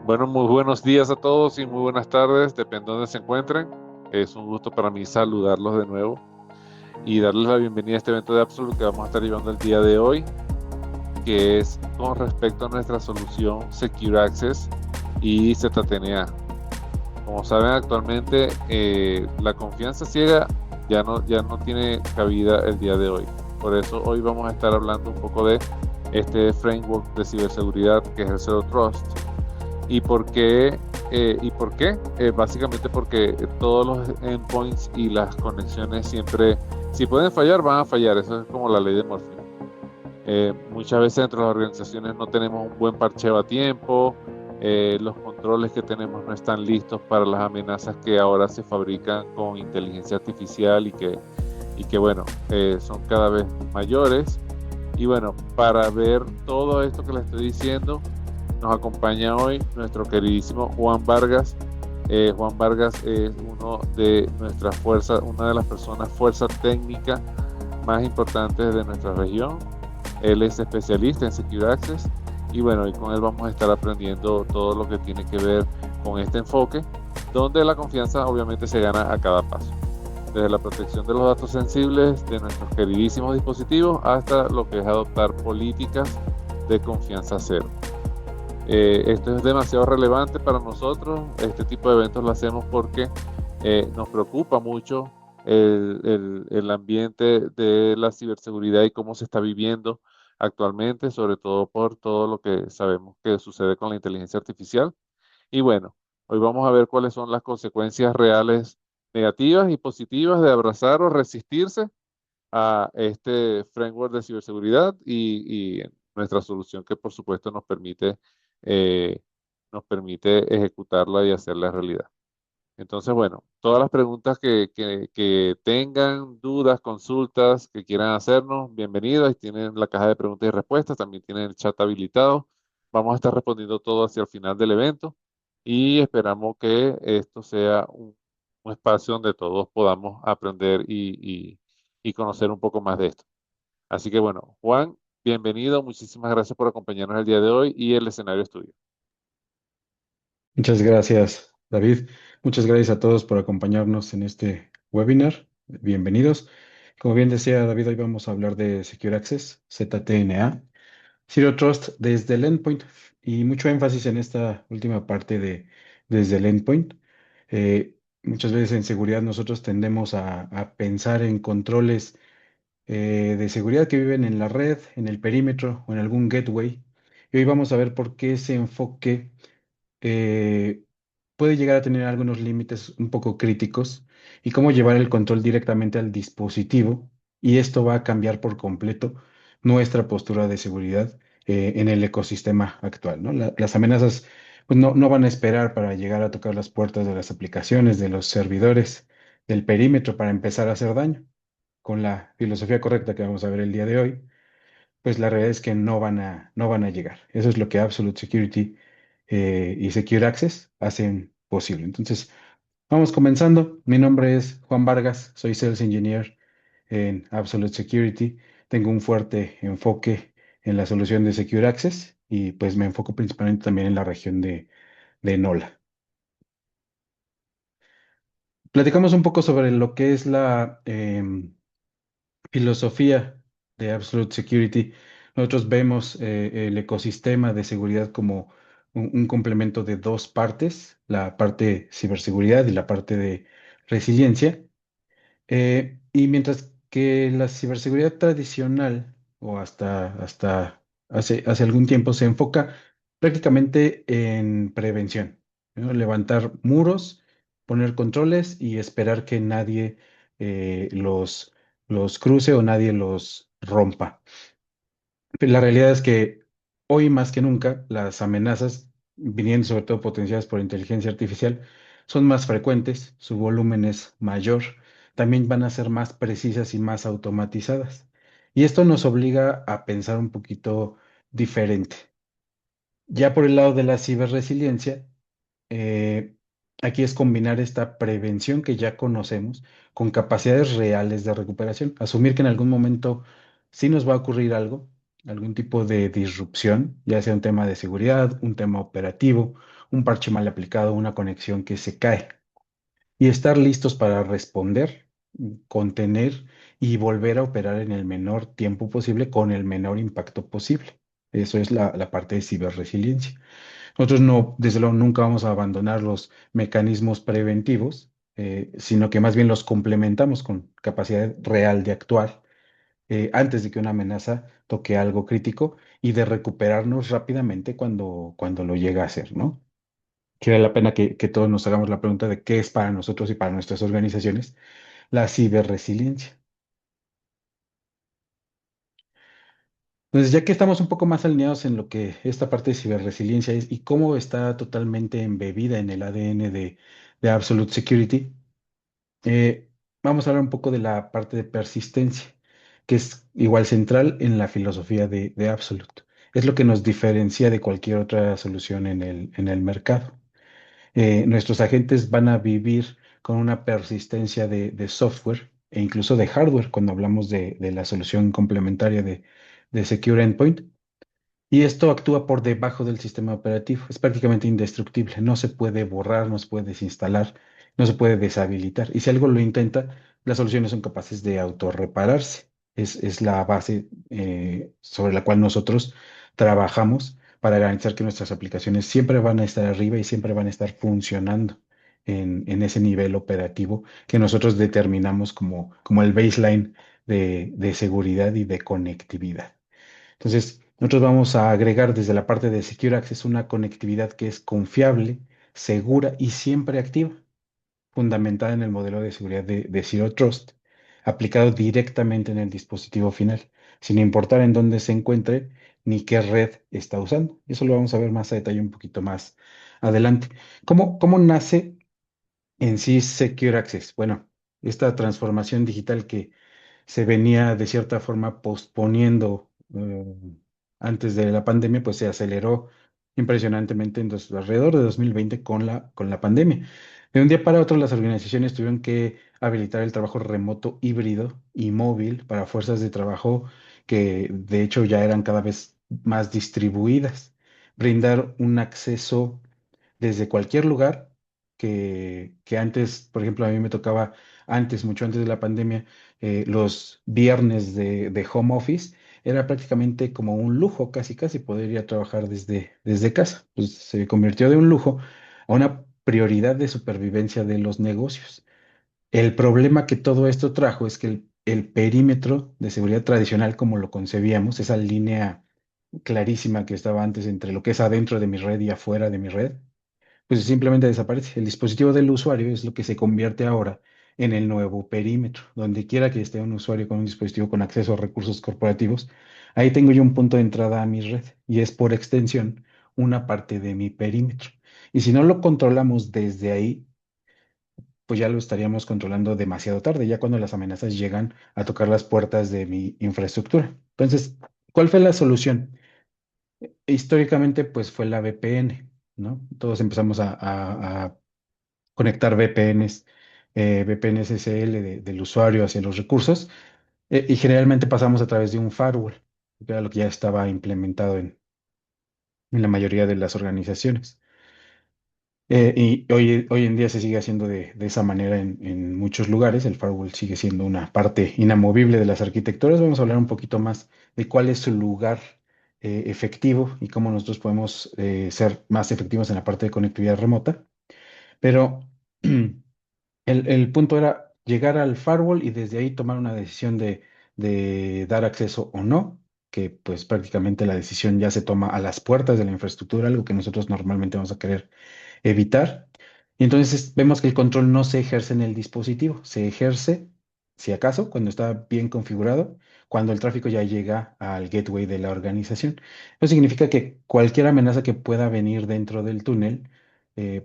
Bueno, muy buenos días a todos y muy buenas tardes, depende de dónde se encuentren. Es un gusto para mí saludarlos de nuevo y darles la bienvenida a este evento de Absolute que vamos a estar llevando el día de hoy, que es con respecto a nuestra solución Secure Access y ZTNA. Como saben, actualmente la confianza ciega ya no tiene cabida el día de hoy. Por eso hoy vamos a estar hablando un poco de este framework de ciberseguridad que es el Zero Trust. ¿Y por qué? Básicamente porque todos los endpoints y las conexiones siempre, si pueden fallar, van a fallar. Eso es como la ley de Murphy. Muchas veces dentro de las organizaciones no tenemos un buen parcheo a tiempo, los controles que tenemos no están listos para las amenazas que ahora se fabrican con inteligencia artificial y que bueno, son cada vez mayores. Y bueno, para ver todo esto que les estoy diciendo, nos acompaña hoy nuestro queridísimo Juan Vargas. Juan Vargas es uno de nuestras fuerzas, una de las personas fuerza técnica más importantes de nuestra región. Él es especialista en Secure Access y bueno, y con él vamos a estar aprendiendo todo lo que tiene que ver con este enfoque, donde la confianza obviamente se gana a cada paso. Desde la protección de los datos sensibles de nuestros queridísimos dispositivos hasta lo que es adoptar políticas de confianza cero. Esto es demasiado relevante para nosotros. Este tipo de eventos lo hacemos porque nos preocupa mucho el ambiente de la ciberseguridad y cómo se está viviendo actualmente, sobre todo por todo lo que sabemos que sucede con la inteligencia artificial. Y bueno, hoy vamos a ver cuáles son las consecuencias reales negativas y positivas de abrazar o resistirse a este framework de ciberseguridad y nuestra solución que por supuesto eh, nos permite ejecutarla y hacerla realidad. Entonces, bueno, todas las preguntas que tengan, dudas, consultas que quieran hacernos, bienvenidas. Tienen la caja de preguntas y respuestas, también tienen el chat habilitado. Vamos a estar respondiendo todo hacia el final del evento y esperamos que esto sea un espacio donde todos podamos aprender y conocer un poco más de esto. Así que bueno, Juan, bienvenido. Muchísimas gracias por acompañarnos el día de hoy y el escenario es tuyo. Muchas gracias, David. Muchas gracias a todos por acompañarnos en este webinar. Bienvenidos. Como bien decía David, hoy vamos a hablar de Secure Access, ZTNA, Zero Trust desde el endpoint y mucho énfasis en esta última parte de desde el endpoint. Muchas veces en seguridad nosotros tendemos a pensar en controles de seguridad que viven en la red, en el perímetro o en algún gateway. Y hoy vamos a ver por qué ese enfoque eh, puede llegar a tener algunos límites un poco críticos y cómo llevar el control directamente al dispositivo. Y esto va a cambiar por completo nuestra postura de seguridad en el ecosistema actual, ¿no? Las amenazas pues, no van a esperar para llegar a tocar las puertas de las aplicaciones, de los servidores, del perímetro para empezar a hacer daño. Con la filosofía correcta que vamos a ver el día de hoy, pues la realidad es que no van a llegar. Eso es lo que Absolute Security y Secure Access hacen posible. Entonces, vamos comenzando. Mi nombre es Juan Vargas, soy Sales Engineer en Absolute Security. Tengo un fuerte enfoque en la solución de Secure Access y pues me enfoco principalmente también en la región de NOLA. Platicamos un poco sobre lo que es la filosofía de Absolute Security. Nosotros vemos el ecosistema de seguridad como un complemento de dos partes, la parte ciberseguridad y la parte de resiliencia. Y mientras que la ciberseguridad tradicional, o hasta hace algún tiempo, se enfoca prácticamente en prevención, ¿no? Levantar muros, poner controles y esperar que nadie los cruce o nadie los rompa. Pero la realidad es que hoy más que nunca las amenazas, viniendo sobre todo potenciadas por inteligencia artificial, son más frecuentes, su volumen es mayor, también van a ser más precisas y más automatizadas. Y esto nos obliga a pensar un poquito diferente. Ya por el lado de la ciberresiliencia, eh, aquí es combinar esta prevención que ya conocemos con capacidades reales de recuperación. Asumir que en algún momento sí nos va a ocurrir algo, algún tipo de disrupción, ya sea un tema de seguridad, un tema operativo, un parche mal aplicado, una conexión que se cae. Y estar listos para responder, contener y volver a operar en el menor tiempo posible con el menor impacto posible. Eso es la parte de ciberresiliencia. Nosotros no, desde luego, nunca vamos a abandonar los mecanismos preventivos, sino que más bien los complementamos con capacidad real de actuar antes de que una amenaza toque algo crítico y de recuperarnos rápidamente cuando lo llega a hacer, ¿no? Que vale la pena que todos nos hagamos la pregunta de qué es para nosotros y para nuestras organizaciones la ciberresiliencia. Entonces, ya que estamos un poco más alineados en lo que esta parte de ciberresiliencia es y cómo está totalmente embebida en el ADN de Absolute Security, eh, vamos a hablar un poco de la parte de persistencia, que es igual central en la filosofía de Absolute. Es lo que nos diferencia de cualquier otra solución en el mercado. Nuestros agentes van a vivir con una persistencia de software e incluso de hardware cuando hablamos de la solución complementaria de Secure Endpoint. Y esto actúa por debajo del sistema operativo. Es prácticamente indestructible. No se puede borrar, no se puede desinstalar, no se puede deshabilitar. Y si algo lo intenta, las soluciones son capaces de autorrepararse. Es la base sobre la cual nosotros trabajamos para garantizar que nuestras aplicaciones siempre van a estar arriba y siempre van a estar funcionando en ese nivel operativo que nosotros determinamos como el baseline de seguridad y de conectividad. Entonces, nosotros vamos a agregar desde la parte de Secure Access una conectividad que es confiable, segura y siempre activa, fundamentada en el modelo de seguridad de Zero Trust, aplicado directamente en el dispositivo final, sin importar en dónde se encuentre ni qué red está usando. Eso lo vamos a ver más a detalle un poquito más adelante. ¿Cómo nace en sí Secure Access? Bueno, esta transformación digital que se venía de cierta forma posponiendo antes de la pandemia, pues se aceleró impresionantemente alrededor de 2020 con la pandemia. De un día para otro, las organizaciones tuvieron que habilitar el trabajo remoto híbrido y móvil para fuerzas de trabajo que de hecho ya eran cada vez más distribuidas, brindar un acceso desde cualquier lugar que antes, por ejemplo, a mí me tocaba antes, mucho antes de la pandemia, los viernes de home office, era prácticamente como un lujo, casi casi poder ir a trabajar desde casa. Pues se convirtió de un lujo a una prioridad de supervivencia de los negocios. El problema que todo esto trajo es que el perímetro de seguridad tradicional, como lo concebíamos, esa línea clarísima que estaba antes entre lo que es adentro de mi red y afuera de mi red, pues simplemente desaparece. El dispositivo del usuario es lo que se convierte ahora en el nuevo perímetro. Donde quiera que esté un usuario con un dispositivo con acceso a recursos corporativos, ahí tengo yo un punto de entrada a mi red y es por extensión una parte de mi perímetro. Y si no lo controlamos desde ahí, pues ya lo estaríamos controlando demasiado tarde, ya cuando las amenazas llegan a tocar las puertas de mi infraestructura. Entonces, ¿cuál fue la solución? Históricamente, pues fue la VPN, ¿no? Todos empezamos a conectar VPNs, VPN SSL del usuario hacia los recursos, y generalmente pasamos a través de un firewall, que era lo que ya estaba implementado en la mayoría de las organizaciones. Y hoy en día se sigue haciendo de esa manera en muchos lugares. El firewall sigue siendo una parte inamovible de las arquitecturas. Vamos a hablar un poquito más de cuál es su lugar efectivo y cómo nosotros podemos ser más efectivos en la parte de conectividad remota. Pero el punto era llegar al firewall y desde ahí tomar una decisión de dar acceso o no, que pues prácticamente la decisión ya se toma a las puertas de la infraestructura, algo que nosotros normalmente vamos a querer evitar. Y entonces vemos que el control no se ejerce en el dispositivo, se ejerce, si acaso, cuando está bien configurado, cuando el tráfico ya llega al gateway de la organización. Eso significa que cualquier amenaza que pueda venir dentro del túnel,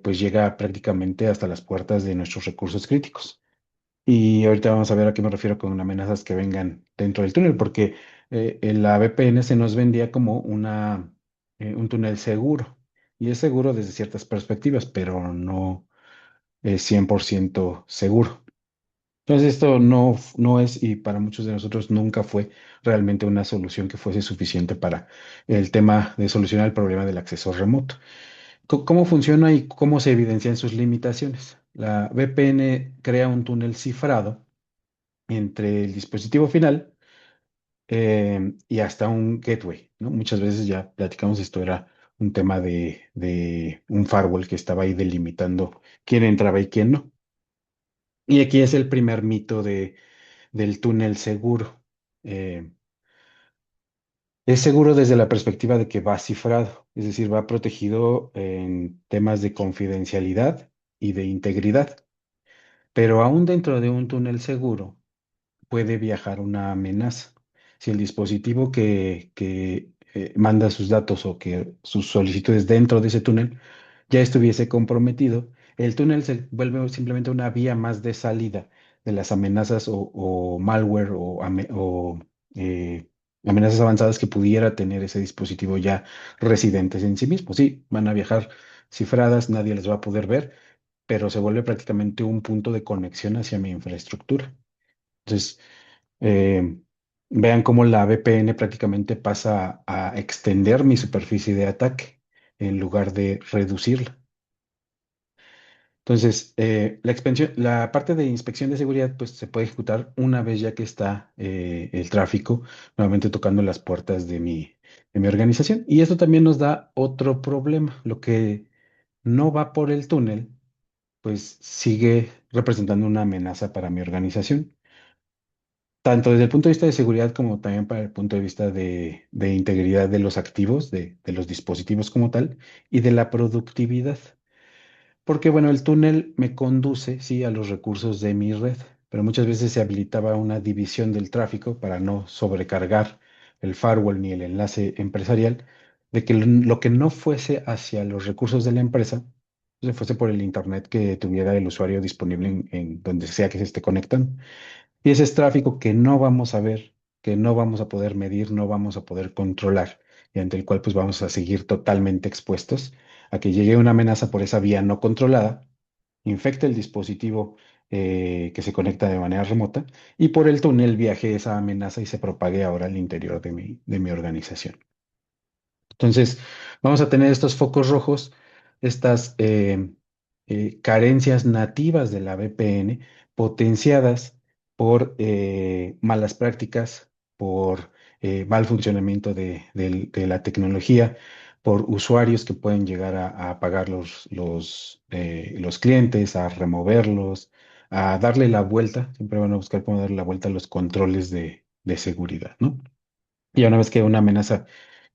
pues llega prácticamente hasta las puertas de nuestros recursos críticos. Y ahorita vamos a ver a qué me refiero con amenazas que vengan dentro del túnel, porque en la VPN se nos vendía como un túnel seguro. Y es seguro desde ciertas perspectivas, pero no es 100% seguro. Entonces esto no es, y para muchos de nosotros nunca fue realmente una solución que fuese suficiente para el tema de solucionar el problema del acceso remoto. ¿Cómo funciona y cómo se evidencian sus limitaciones? La VPN crea un túnel cifrado entre el dispositivo final y hasta un gateway, ¿no? Muchas veces ya platicamos, esto era un tema de un firewall que estaba ahí delimitando quién entraba y quién no. Y aquí es el primer mito del túnel seguro. Eh, es seguro desde la perspectiva de que va cifrado, es decir, va protegido en temas de confidencialidad y de integridad. Pero aún dentro de un túnel seguro puede viajar una amenaza. Si el dispositivo que manda sus datos o que sus solicitudes dentro de ese túnel ya estuviese comprometido, el túnel se vuelve simplemente una vía más de salida de las amenazas o malware o, eh, amenazas avanzadas que pudiera tener ese dispositivo ya residentes en sí mismo. Sí, van a viajar cifradas, nadie les va a poder ver, pero se vuelve prácticamente un punto de conexión hacia mi infraestructura. Entonces, eh, vean cómo la VPN prácticamente pasa a extender mi superficie de ataque en lugar de reducirla. Entonces, la parte de inspección de seguridad pues, se puede ejecutar una vez ya que está el tráfico nuevamente tocando las puertas de mi organización. Y esto también nos da otro problema. Lo que no va por el túnel, pues sigue representando una amenaza para mi organización, tanto desde el punto de vista de seguridad como también para el punto de vista de integridad de los activos, de los dispositivos como tal, y de la productividad. Porque, bueno, el túnel me conduce, sí, a los recursos de mi red, pero muchas veces se habilitaba una división del tráfico para no sobrecargar el firewall ni el enlace empresarial, de que lo que no fuese hacia los recursos de la empresa, se fuese por el internet que tuviera el usuario disponible en donde sea que se esté conectando. Y ese es tráfico que no vamos a ver, que no vamos a poder medir, no vamos a poder controlar, y ante el cual pues vamos a seguir totalmente expuestos a que llegue una amenaza por esa vía no controlada, infecte el dispositivo que se conecta de manera remota y por el túnel viaje esa amenaza y se propague ahora al interior de mi organización. Entonces, vamos a tener estos focos rojos, estas carencias nativas de la VPN, potenciadas por malas prácticas, por mal funcionamiento de la tecnología, por usuarios que pueden llegar a apagar los clientes, a removerlos, a darle la vuelta. Siempre van a buscar cómo darle la vuelta a los controles de seguridad, ¿no? Y una vez que una amenaza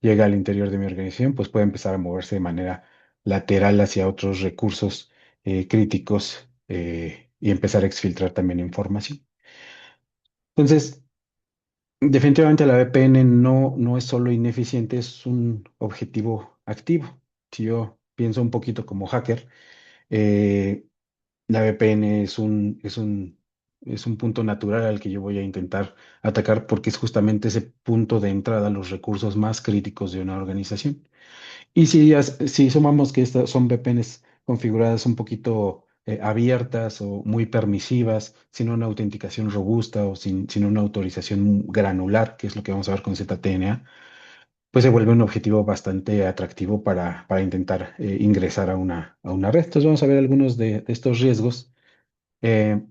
llega al interior de mi organización, pues puede empezar a moverse de manera lateral hacia otros recursos críticos y empezar a exfiltrar también información. Entonces, definitivamente la VPN no es solo ineficiente, es un objetivo activo. Si yo pienso un poquito como hacker, eh, la VPN es un punto natural al que yo voy a intentar atacar porque es justamente ese punto de entrada a los recursos más críticos de una organización. Y si sumamos que estas son VPNs configuradas un poquito abiertas o muy permisivas, sin una autenticación robusta o sin una autorización granular, que es lo que vamos a ver con ZTNA, pues se vuelve un objetivo bastante atractivo para intentar ingresar a una red. Entonces vamos a ver algunos de estos riesgos. Eh,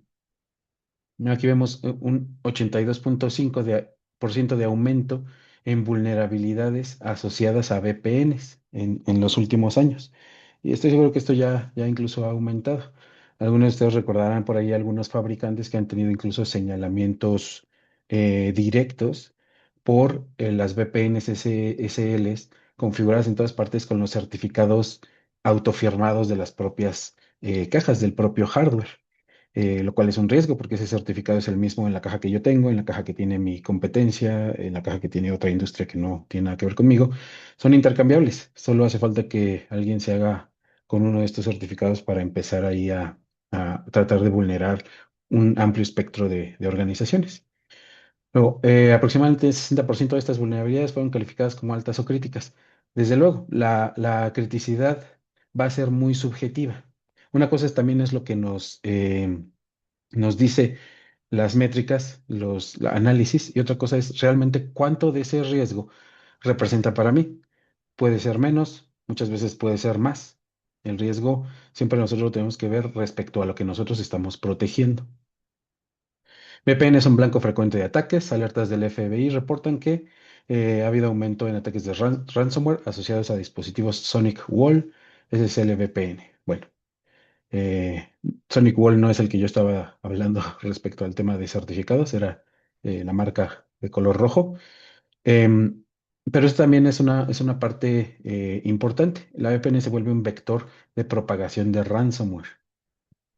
Aquí vemos un 82,5% por ciento de aumento en vulnerabilidades asociadas a VPNs en los últimos años. Y estoy seguro que esto ya incluso ha aumentado. Algunos de ustedes recordarán por ahí algunos fabricantes que han tenido incluso señalamientos directos por las VPNs SSLs configuradas en todas partes con los certificados autofirmados de las propias cajas del propio hardware, lo cual es un riesgo porque ese certificado es el mismo en la caja que yo tengo, en la caja que tiene mi competencia, en la caja que tiene otra industria que no tiene nada que ver conmigo. Son intercambiables. Solo hace falta que alguien se haga con uno de estos certificados para empezar ahí a tratar de vulnerar un amplio espectro de organizaciones. Luego, aproximadamente el 60% de estas vulnerabilidades fueron calificadas como altas o críticas. Desde luego, la criticidad va a ser muy subjetiva. Una cosa también es lo que nos dice las métricas, los análisis, y otra cosa es realmente cuánto de ese riesgo representa para mí. Puede ser menos, muchas veces puede ser más. El riesgo siempre nosotros lo tenemos que ver respecto a lo que nosotros estamos protegiendo. VPN es un blanco frecuente de ataques. Alertas del FBI reportan que ha habido aumento en ataques de ransomware asociados a dispositivos Sonic Wall. Ese es el VPN. Bueno, eh, Sonic Wall no es el que yo estaba hablando respecto al tema de certificados, era la marca de color rojo. Em, pero eso también es una parte importante. La VPN se vuelve un vector de propagación de ransomware.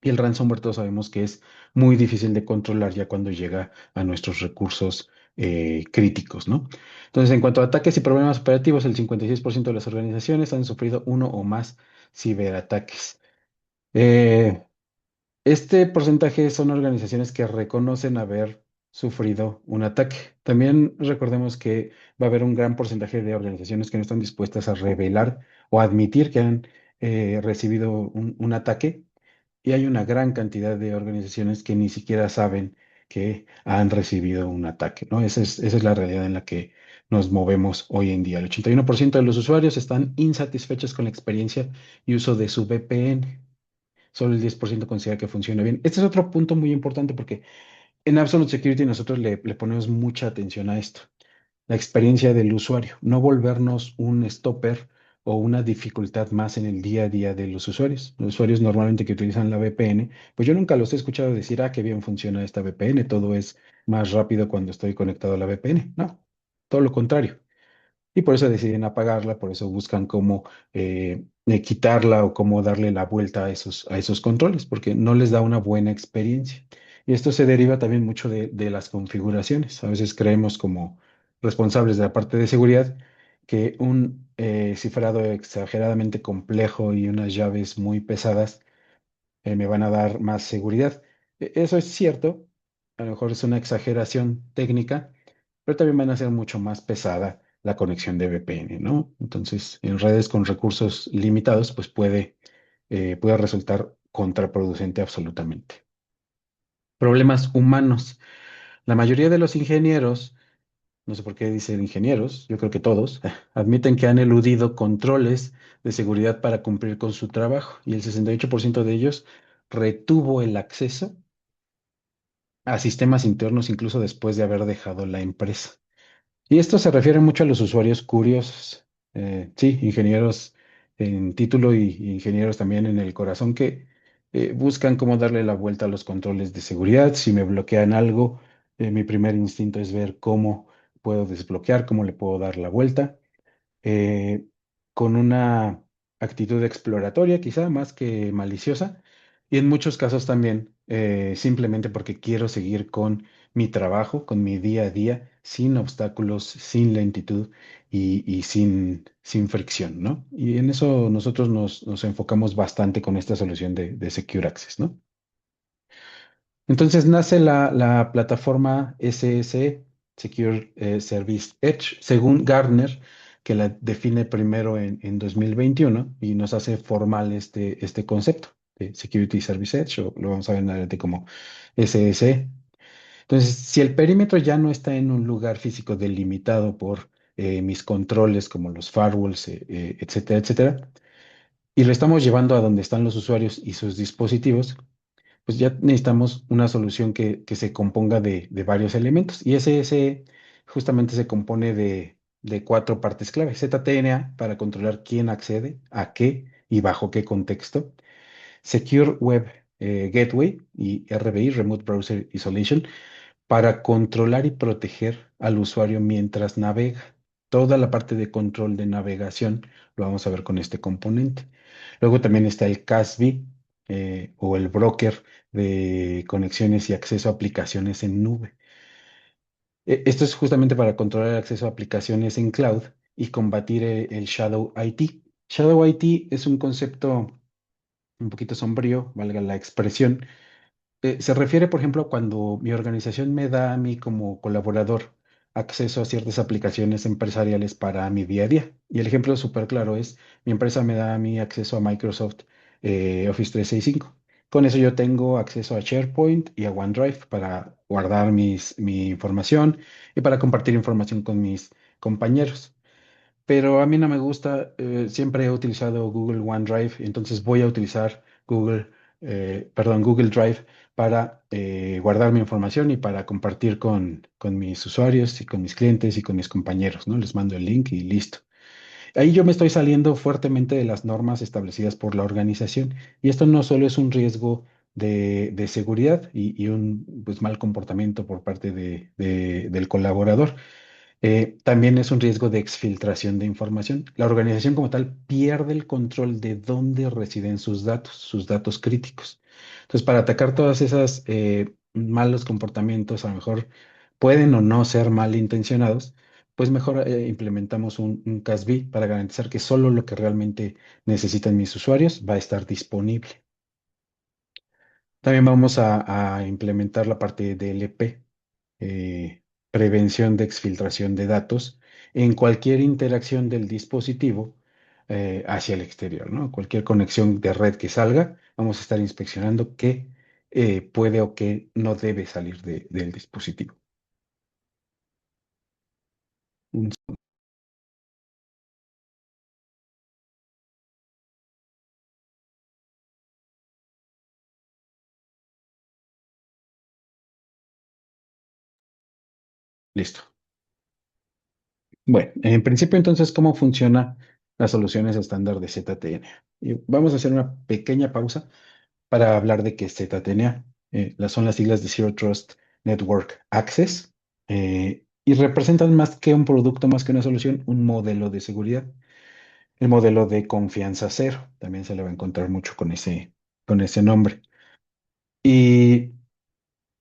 Y el ransomware todos sabemos que es muy difícil de controlar ya cuando llega a nuestros recursos críticos, ¿no? Entonces, en cuanto a ataques y problemas operativos, el 56% de las organizaciones han sufrido uno o más ciberataques. Eh, este porcentaje son organizaciones que reconocen haber sufrido un ataque. También recordemos que va a haber un gran porcentaje de organizaciones que no están dispuestas a revelar o admitir que han recibido un ataque, y hay una gran cantidad de organizaciones que ni siquiera saben que han recibido un ataque, ¿no? Esa es la realidad en la que nos movemos hoy en día. El 81% de los usuarios están insatisfechos con la experiencia y uso de su VPN. Solo el 10% considera que funciona bien. Este es otro punto muy importante porque en Absolute Security nosotros le ponemos mucha atención a esto, la experiencia del usuario, no volvernos un stopper o una dificultad más en el día a día de los usuarios. Los usuarios normalmente que utilizan la VPN, pues yo nunca los he escuchado decir, qué bien funciona esta VPN, todo es más rápido cuando estoy conectado a la VPN. No, todo lo contrario. Y por eso deciden apagarla, por eso buscan cómo quitarla o cómo darle la vuelta a esos controles, porque no les da una buena experiencia. Y esto se deriva también mucho de las configuraciones. A veces creemos como responsables de la parte de seguridad que un cifrado exageradamente complejo y unas llaves muy pesadas me van a dar más seguridad. Eso es cierto, a lo mejor es una exageración técnica, pero también van a ser mucho más pesada la conexión de VPN, ¿no? Entonces, en redes con recursos limitados, pues puede resultar contraproducente absolutamente. Problemas humanos. La mayoría de los ingenieros, no sé por qué dicen ingenieros, yo creo que todos, admiten que han eludido controles de seguridad para cumplir con su trabajo, y el 68% de ellos retuvo el acceso a sistemas internos incluso después de haber dejado la empresa. Y esto se refiere mucho a los usuarios curiosos, sí, ingenieros en título y ingenieros también en el corazón que buscan cómo darle la vuelta a los controles de seguridad. Si me bloquean algo, mi primer instinto es ver cómo puedo desbloquear, cómo le puedo dar la vuelta eh, con una actitud exploratoria, quizá más que maliciosa, y en muchos casos también simplemente porque quiero seguir con mi trabajo, con mi día a día, sin obstáculos, sin lentitud y sin fricción, ¿no? Y en eso nosotros nos enfocamos bastante con esta solución de Secure Access, ¿no? Entonces nace la plataforma SS, Secure Service Edge, según Gartner, que la define primero en 2021 y nos hace formal este concepto de Security Service Edge, o lo vamos a ver en adelante como SS. Entonces, si el perímetro ya no está en un lugar físico delimitado por mis controles como los firewalls, etcétera, etcétera, y lo estamos llevando a donde están los usuarios y sus dispositivos, pues ya necesitamos una solución que se componga de varios elementos. Y ese justamente se compone de cuatro partes clave. ZTNA para controlar quién accede, a qué y bajo qué contexto. Secure Web Gateway y RBI, Remote Browser Isolation, para controlar y proteger al usuario mientras navega. Toda la parte de control de navegación lo vamos a ver con este componente. Luego también está el CASB o el broker de conexiones y acceso a aplicaciones en nube. Esto es justamente para controlar el acceso a aplicaciones en cloud y combatir el Shadow IT. Shadow IT es un concepto un poquito sombrío, valga la expresión. Se refiere, por ejemplo, cuando mi organización me da a mí como colaborador acceso a ciertas aplicaciones empresariales para mi día a día. Y el ejemplo súper claro es, mi empresa me da a mí acceso a Microsoft Office 365. Con eso yo tengo acceso a SharePoint y a OneDrive para guardar mi información y para compartir información con mis compañeros. Pero a mí no me gusta, siempre he utilizado Google OneDrive, entonces voy a utilizar Google Drive para guardar mi información y para compartir con mis usuarios y con mis clientes y con mis compañeros, ¿no? Les mando el link y listo. Ahí yo me estoy saliendo fuertemente de las normas establecidas por la organización y esto no solo es un riesgo de seguridad y un pues, mal comportamiento por parte del colaborador, también es un riesgo de exfiltración de información. La organización como tal pierde el control de dónde residen sus datos críticos. Entonces, para atacar todas esas malos comportamientos, a lo mejor pueden o no ser malintencionados, pues mejor implementamos un CASB para garantizar que solo lo que realmente necesitan mis usuarios va a estar disponible. También vamos a implementar la parte de LP, prevención de exfiltración de datos en cualquier interacción del dispositivo hacia el exterior, ¿no? Cualquier conexión de red que salga, vamos a estar inspeccionando qué puede o qué no debe salir del dispositivo. Un- Listo. Bueno, en principio entonces, ¿cómo funcionan las soluciones estándar de ZTNA? Y vamos a hacer una pequeña pausa para hablar de qué es ZTNA. Son las siglas de Zero Trust Network Access y representan más que un producto, más que una solución, un modelo de seguridad. El modelo de confianza cero, también se le va a encontrar mucho con ese nombre. Y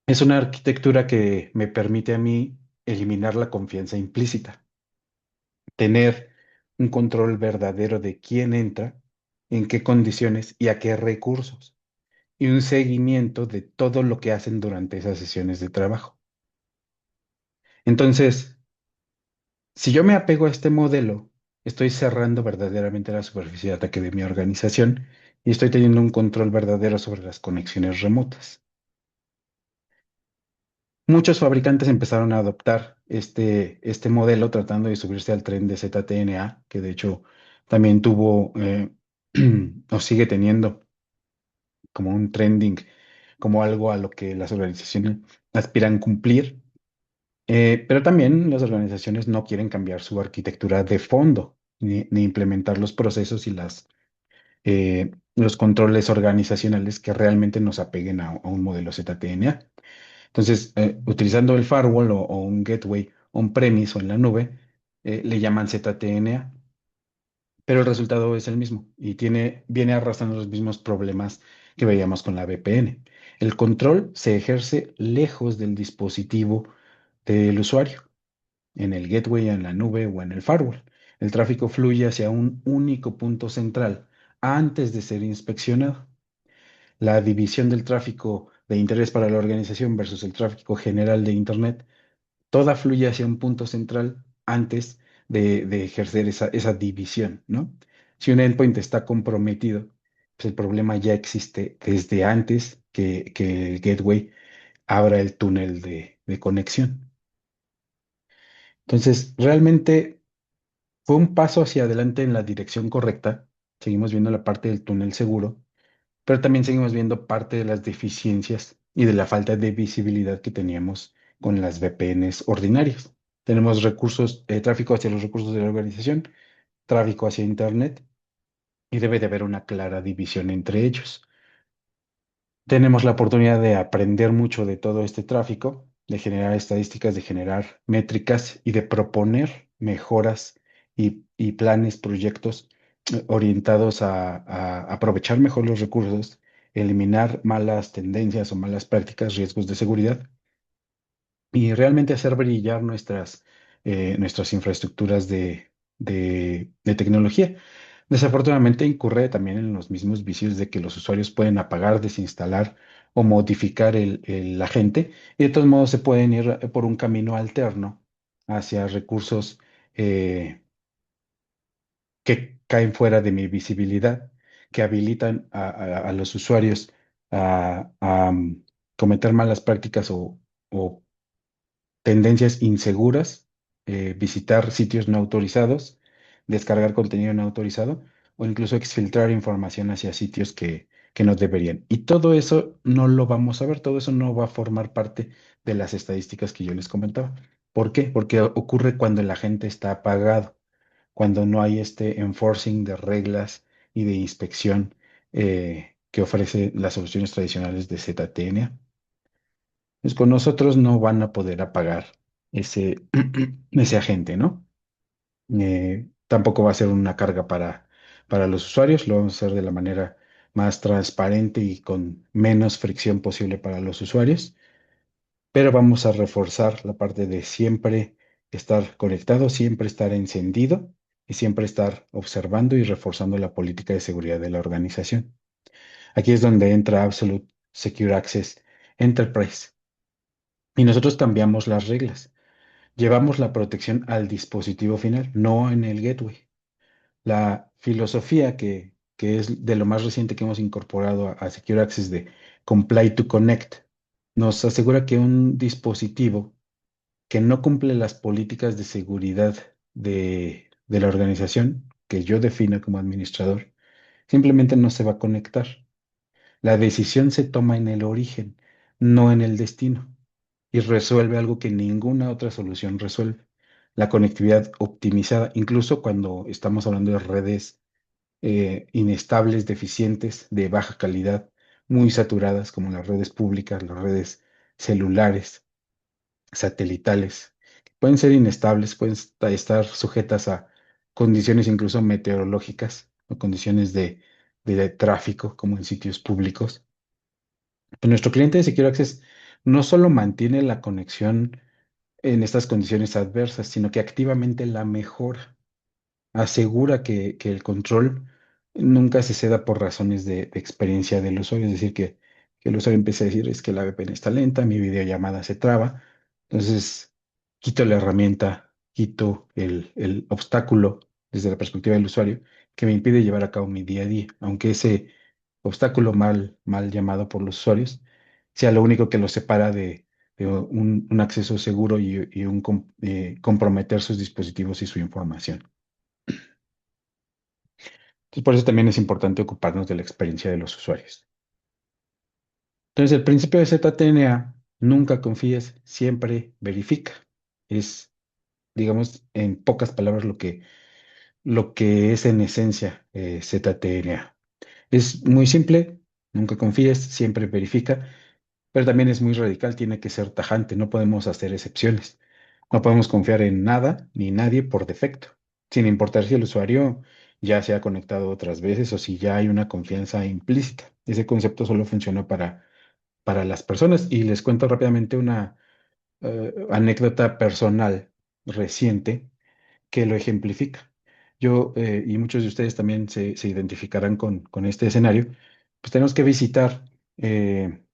es una arquitectura que me permite a mí eliminar la confianza implícita, tener un control verdadero de quién entra, en qué condiciones y a qué recursos, y un seguimiento de todo lo que hacen durante esas sesiones de trabajo. Entonces, si yo me apego a este modelo, estoy cerrando verdaderamente la superficie de ataque de mi organización y estoy teniendo un control verdadero sobre las conexiones remotas. Muchos fabricantes empezaron a adoptar este modelo tratando de subirse al tren de ZTNA, que de hecho también tuvo o sigue teniendo como un trending, como algo a lo que las organizaciones aspiran cumplir. Pero también las organizaciones no quieren cambiar su arquitectura de fondo, ni implementar los procesos y los controles organizacionales que realmente nos apeguen a un modelo ZTNA. Entonces, utilizando el firewall o un gateway on-premise o en la nube, le llaman ZTNA, pero el resultado es el mismo y viene arrastrando los mismos problemas que veíamos con la VPN. El control se ejerce lejos del dispositivo del usuario, en el gateway, en la nube o en el firewall. El tráfico fluye hacia un único punto central antes de ser inspeccionado. La división del tráfico de interés para la organización versus el tráfico general de Internet, toda fluye hacia un punto central antes de ejercer esa división, ¿no? Si un endpoint está comprometido, pues el problema ya existe desde antes que el gateway abra el túnel de conexión. Entonces, realmente fue un paso hacia adelante en la dirección correcta. Seguimos viendo la parte del túnel seguro, pero también seguimos viendo parte de las deficiencias y de la falta de visibilidad que teníamos con las VPNs ordinarias. Tenemos tráfico hacia los recursos de la organización, tráfico hacia Internet, y debe de haber una clara división entre ellos. Tenemos la oportunidad de aprender mucho de todo este tráfico, de generar estadísticas, de generar métricas y de proponer mejoras y planes, proyectos orientados a aprovechar mejor los recursos, eliminar malas tendencias o malas prácticas, riesgos de seguridad y realmente hacer brillar nuestras infraestructuras de tecnología. Desafortunadamente incurre también en los mismos vicios de que los usuarios pueden apagar, desinstalar o modificar el agente y de todos modos se pueden ir por un camino alterno hacia recursos eh, que caen fuera de mi visibilidad, que habilitan a los usuarios a cometer malas prácticas o tendencias inseguras, visitar sitios no autorizados, descargar contenido no autorizado o incluso exfiltrar información hacia sitios que no deberían. Y todo eso no lo vamos a ver, todo eso no va a formar parte de las estadísticas que yo les comentaba. ¿Por qué? Porque ocurre cuando la gente está apagado, cuando no hay este enforcing de reglas y de inspección que ofrece las soluciones tradicionales de ZTNA. Pues con nosotros no van a poder apagar ese, ese agente, ¿no? Tampoco va a ser una carga para los usuarios, lo vamos a hacer de la manera más transparente y con menos fricción posible para los usuarios, pero vamos a reforzar la parte de siempre estar conectado, siempre estar encendido y siempre estar observando y reforzando la política de seguridad de la organización. Aquí es donde entra Absolute Secure Access Enterprise y nosotros cambiamos las reglas. Llevamos la protección al dispositivo final, no en el gateway. La filosofía que es de lo más reciente que hemos incorporado a Secure Access de Comply to Connect nos asegura que un dispositivo que no cumple las políticas de seguridad de la organización, que yo defino como administrador, simplemente no se va a conectar. La decisión se toma en el origen, no en el destino, y resuelve algo que ninguna otra solución resuelve. La conectividad optimizada, incluso cuando estamos hablando de redes inestables, deficientes, de baja calidad, muy saturadas, como las redes públicas, las redes celulares, satelitales. Pueden ser inestables, pueden estar sujetas a condiciones incluso meteorológicas o condiciones de tráfico, como en sitios públicos. Pues nuestro cliente de Secure Access no solo mantiene la conexión en estas condiciones adversas, sino que activamente la mejora. Asegura que el control nunca se ceda por razones de experiencia del usuario, es decir, que el usuario empiece a decir es que la VPN está lenta, mi videollamada se traba, entonces quito la herramienta, quito el obstáculo desde la perspectiva del usuario que me impide llevar a cabo mi día a día, aunque ese obstáculo mal llamado por los usuarios sea lo único que los separa de un acceso seguro y comprometer sus dispositivos y su información. Entonces, por eso también es importante ocuparnos de la experiencia de los usuarios. Entonces, el principio de ZTNA, nunca confíes, siempre verifica. Es, digamos, en pocas palabras lo que es en esencia ZTNA. Es muy simple, nunca confíes, siempre verifica, pero también es muy radical, tiene que ser tajante, no podemos hacer excepciones. No podemos confiar en nada ni nadie por defecto, sin importar si el usuario ya se ha conectado otras veces o si ya hay una confianza implícita. Ese concepto solo funciona para las personas. Y les cuento rápidamente una anécdota personal reciente que lo ejemplifica. Yo y muchos de ustedes también se identificarán con este escenario, pues tenemos que visitar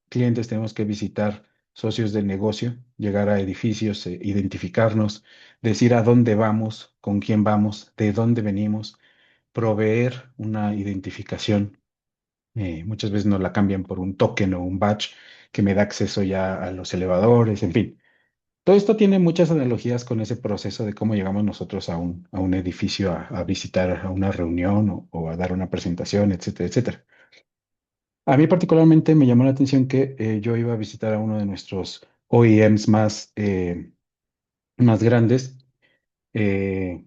clientes, tenemos que visitar socios de negocio, llegar a edificios, identificarnos, decir a dónde vamos, con quién vamos, de dónde venimos, proveer una identificación. Muchas veces nos la cambian por un token o un badge que me da acceso ya a los elevadores, en fin. Todo esto tiene muchas analogías con ese proceso de cómo llegamos nosotros a un edificio a visitar a una reunión o a dar una presentación, etcétera, etcétera. A mí particularmente me llamó la atención que yo iba a visitar a uno de nuestros OEMs más grandes. Eh,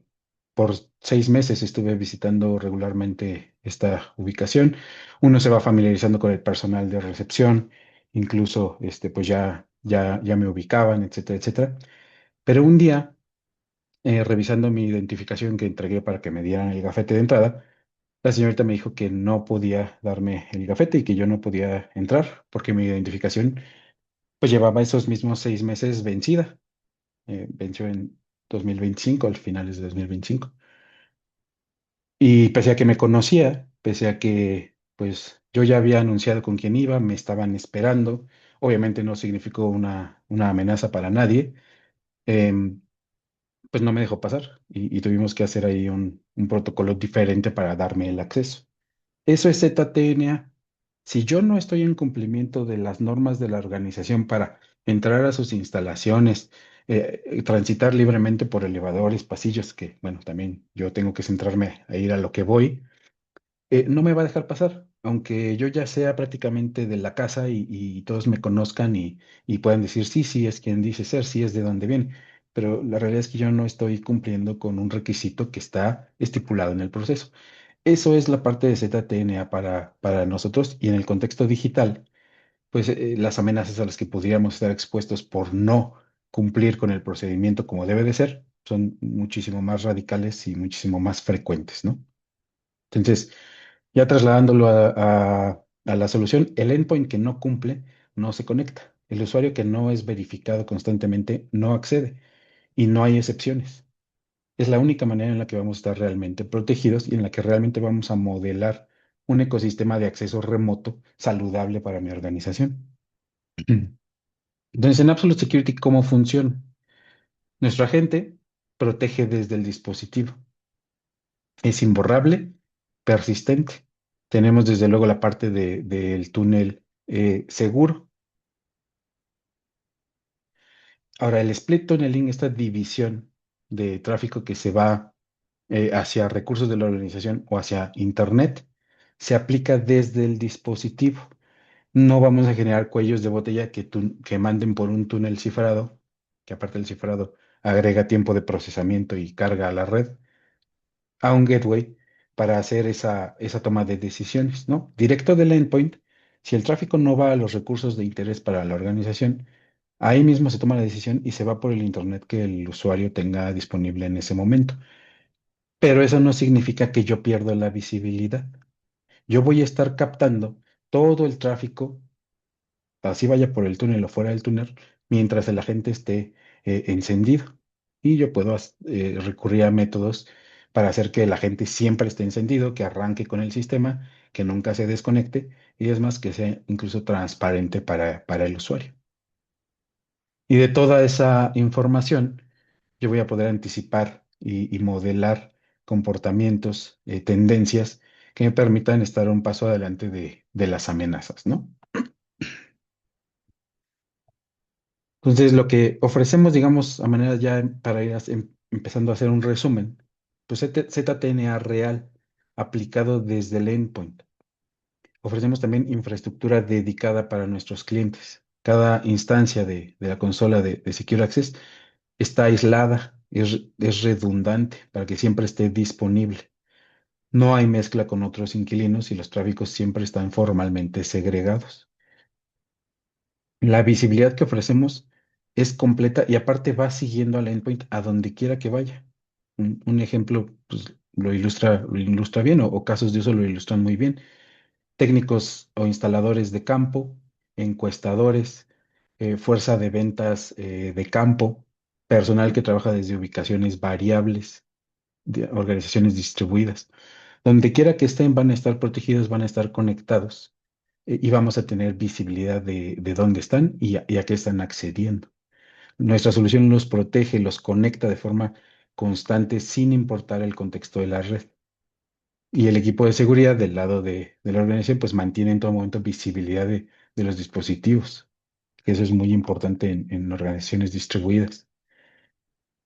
por 6 meses estuve visitando regularmente esta ubicación. Uno se va familiarizando con el personal de recepción, incluso pues ya me ubicaban, etcétera, etcétera. Pero un día revisando mi identificación que entregué para que me dieran el gafete de entrada, la señorita me dijo que no podía darme el gafete y que yo no podía entrar porque mi identificación pues llevaba esos mismos 6 meses vencida. Venció en 2025, al finales de 2025. Y pese a que me conocía, pese a que pues yo ya había anunciado con quién iba, me estaban esperando, obviamente no significó una amenaza para nadie. em, pues no me dejó pasar y tuvimos que hacer ahí un protocolo diferente para darme el acceso. Eso es ZTNA. Si yo no estoy en cumplimiento de las normas de la organización para entrar a sus instalaciones, transitar libremente por elevadores, pasillos, que bueno, también yo tengo que centrarme a ir a lo que voy, no me va a dejar pasar, aunque yo ya sea prácticamente de la casa y todos me conozcan y puedan decir, sí, sí, es quien dice ser, sí, es de donde viene. Pero la realidad es que yo no estoy cumpliendo con un requisito que está estipulado en el proceso. Eso es la parte de ZTNA para nosotros y en el contexto digital, pues las amenazas a las que podríamos estar expuestos por no cumplir con el procedimiento como debe de ser son muchísimo más radicales y muchísimo más frecuentes, ¿no? Entonces, ya trasladándolo a la solución, el endpoint que no cumple no se conecta. El usuario que no es verificado constantemente no accede y no hay excepciones. Es la única manera en la que vamos a estar realmente protegidos y en la que realmente vamos a modelar un ecosistema de acceso remoto saludable para mi organización. Entonces, en Absolute Security, ¿cómo funciona? Nuestro agente protege desde el dispositivo. Es imborrable, persistente. Tenemos desde luego la parte del túnel seguro. Ahora, el split tunneling, esta división de tráfico que se va hacia recursos de la organización o hacia Internet, se aplica desde el dispositivo. No vamos a generar cuellos de botella que manden por un túnel cifrado, que aparte del cifrado agrega tiempo de procesamiento y carga a la red a un gateway para hacer esa toma de decisiones, ¿no? Directo del endpoint, si el tráfico no va a los recursos de interés para la organización, ahí mismo se toma la decisión y se va por el internet que el usuario tenga disponible en ese momento. Pero eso no significa que yo pierdo la visibilidad. Yo voy a estar captando todo el tráfico, así vaya por el túnel o fuera del túnel, mientras el agente esté encendido. Y yo puedo recurrir a métodos para hacer que el agente siempre esté encendido, que arranque con el sistema, que nunca se desconecte y es más, que sea incluso transparente para el usuario. Y de toda esa información, yo voy a poder anticipar y modelar comportamientos, tendencias que me permitan estar un paso adelante de las amenazas, ¿no? Entonces, lo que ofrecemos, digamos, a manera ya para ir empezando a hacer un resumen, pues ZTNA real aplicado desde el endpoint. Ofrecemos también infraestructura dedicada para nuestros clientes. Cada instancia de la consola de Secure Access está aislada, es redundante para que siempre esté disponible. No hay mezcla con otros inquilinos y los tráficos siempre están formalmente segregados. La visibilidad que ofrecemos es completa y aparte va siguiendo al endpoint a donde quiera que vaya. Un ejemplo, pues, lo ilustra bien o casos de uso lo ilustran muy bien. Técnicos o instaladores de campo, encuestadores, fuerza de ventas de campo, personal que trabaja desde ubicaciones variables, de organizaciones distribuidas. Donde quiera que estén, van a estar protegidos, van a estar conectados y vamos a tener visibilidad de dónde están y a qué están accediendo. Nuestra solución los protege, los conecta de forma constante sin importar el contexto de la red. Y el equipo de seguridad del lado de la organización pues mantiene en todo momento visibilidad de los dispositivos, que eso es muy importante en organizaciones distribuidas.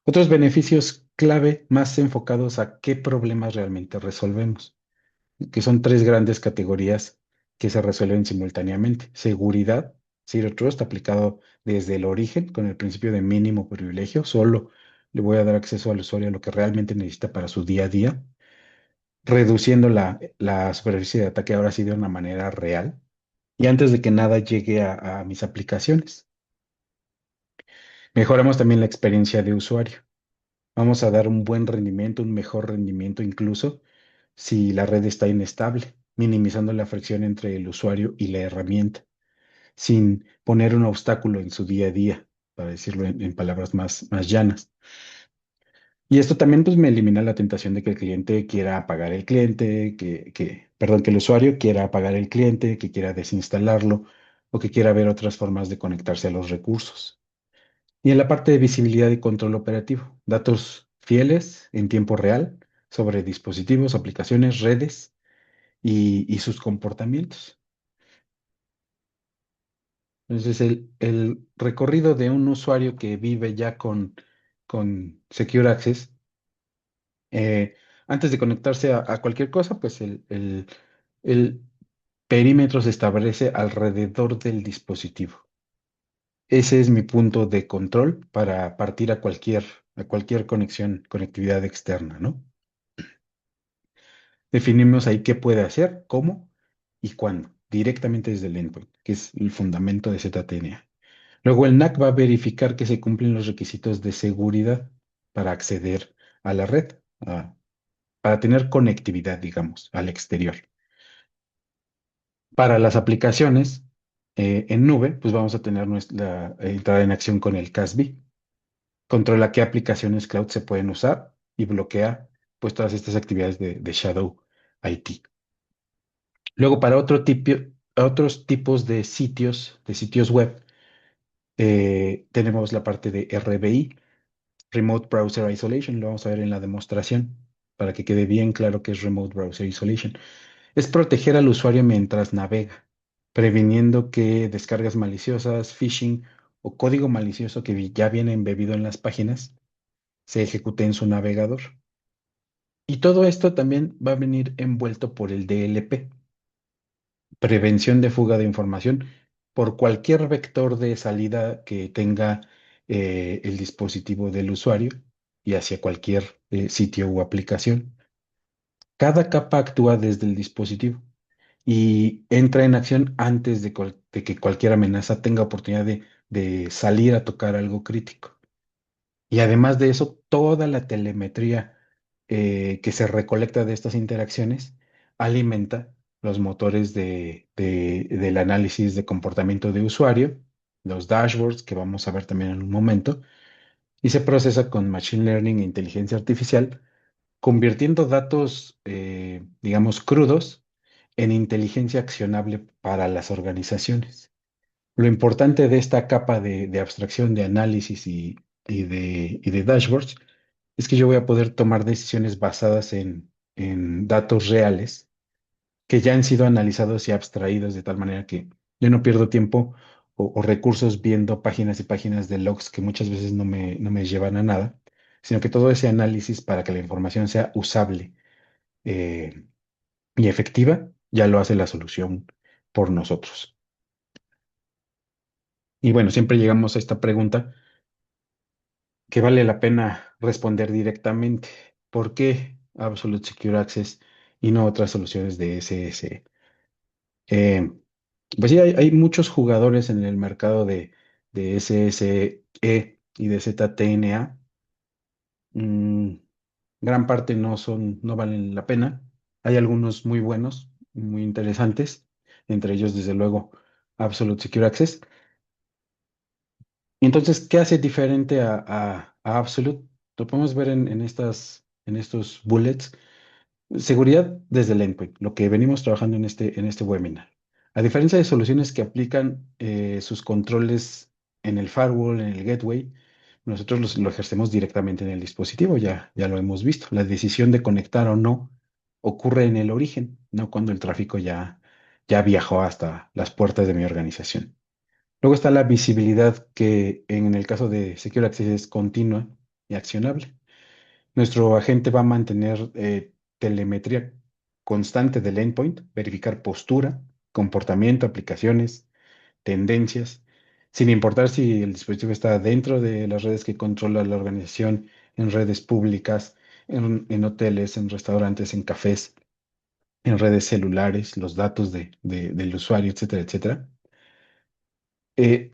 Otros beneficios clave más enfocados a qué problemas realmente resolvemos, que son tres grandes categorías que se resuelven simultáneamente. Seguridad, Zero Trust, aplicado desde el origen con el principio de mínimo privilegio. Solo le voy a dar acceso al usuario a lo que realmente necesita para su día a día, reduciendo la superficie de ataque ahora sí de una manera real y antes de que nada llegue a mis aplicaciones. Mejoramos también la experiencia de usuario. Vamos a dar un buen rendimiento, un mejor rendimiento incluso si la red está inestable, minimizando la fricción entre el usuario y la herramienta, sin poner un obstáculo en su día a día, para decirlo en palabras más llanas. Y esto también pues me elimina la tentación de que el cliente quiera apagar el cliente, perdón, que el usuario quiera apagar el cliente, que quiera desinstalarlo o que quiera ver otras formas de conectarse a los recursos. Y en la parte de visibilidad y control operativo, datos fieles en tiempo real sobre dispositivos, aplicaciones, redes y sus comportamientos. Entonces, el recorrido de un usuario que vive ya con Secure Access, antes de conectarse a cualquier cosa, pues el perímetro se establece alrededor del dispositivo. Ese es mi punto de control para partir a cualquier conectividad externa, ¿no? Definimos ahí qué puede hacer, cómo y cuándo, directamente desde el endpoint, que es el fundamento de ZTNA. Luego el NAC va a verificar que se cumplen los requisitos de seguridad para acceder a la red, para tener conectividad, digamos, al exterior. Para las aplicaciones en nube, pues vamos a tener nuestra entrada en acción con el CASB. Controla qué aplicaciones cloud se pueden usar y bloquea pues todas estas actividades de Shadow IT. Luego, para otros tipos de sitios web, tenemos la parte de RBI, Remote Browser Isolation. Lo vamos a ver en la demostración para que quede bien claro qué es Remote Browser Isolation. Es proteger al usuario mientras navega, previniendo que descargas maliciosas, phishing o código malicioso que ya viene embebido en las páginas se ejecute en su navegador. Y todo esto también va a venir envuelto por el DLP, prevención de fuga de información por cualquier vector de salida que tenga el dispositivo del usuario y hacia cualquier sitio o aplicación. Cada capa actúa desde el dispositivo y entra en acción antes de que cualquier amenaza tenga oportunidad de salir a tocar algo crítico. Y además de eso, toda la telemetría que se recolecta de estas interacciones alimenta los motores del análisis de comportamiento de usuario, los dashboards que vamos a ver también en un momento, y se procesa con Machine Learning e inteligencia artificial, convirtiendo datos, digamos, crudos en inteligencia accionable para las organizaciones. Lo importante de esta capa de abstracción, de análisis y de dashboards es que yo voy a poder tomar decisiones basadas en datos reales que ya han sido analizados y abstraídos de tal manera que yo no pierdo tiempo o recursos viendo páginas y páginas de logs que muchas veces no me llevan a nada, sino que todo ese análisis para que la información sea usable eh, y efectiva ya lo hace la solución por nosotros. Y bueno, siempre llegamos a esta pregunta que vale la pena responder directamente. ¿Por qué Absolute Secure Access y no otras soluciones de SS? Eh, pues sí, hay muchos jugadores en el mercado de SSE y de ZTNA. Mm, Gran parte no valen la pena. Hay algunos muy buenos, muy interesantes, entre ellos, desde luego, Absolute Secure Access. Y entonces, ¿qué hace diferente a Absolute? Lo podemos ver en estos bullets. Seguridad desde el endpoint, lo que venimos trabajando en este webinar. A diferencia de soluciones que aplican sus controles en el firewall, en el gateway, nosotros lo ejercemos directamente en el dispositivo, ya lo hemos visto. La decisión de conectar o no ocurre en el origen, no cuando el tráfico ya viajó hasta las puertas de mi organización. Luego está la visibilidad, que en el caso de Secure Access es continua y accionable. Nuestro agente va a mantener telemetría constante del endpoint, verificar postura, comportamiento, aplicaciones, tendencias, sin importar si el dispositivo está dentro de las redes que controla la organización, en redes públicas, en hoteles, en restaurantes, en cafés, en redes celulares, los datos del usuario, etcétera, etcétera. eh,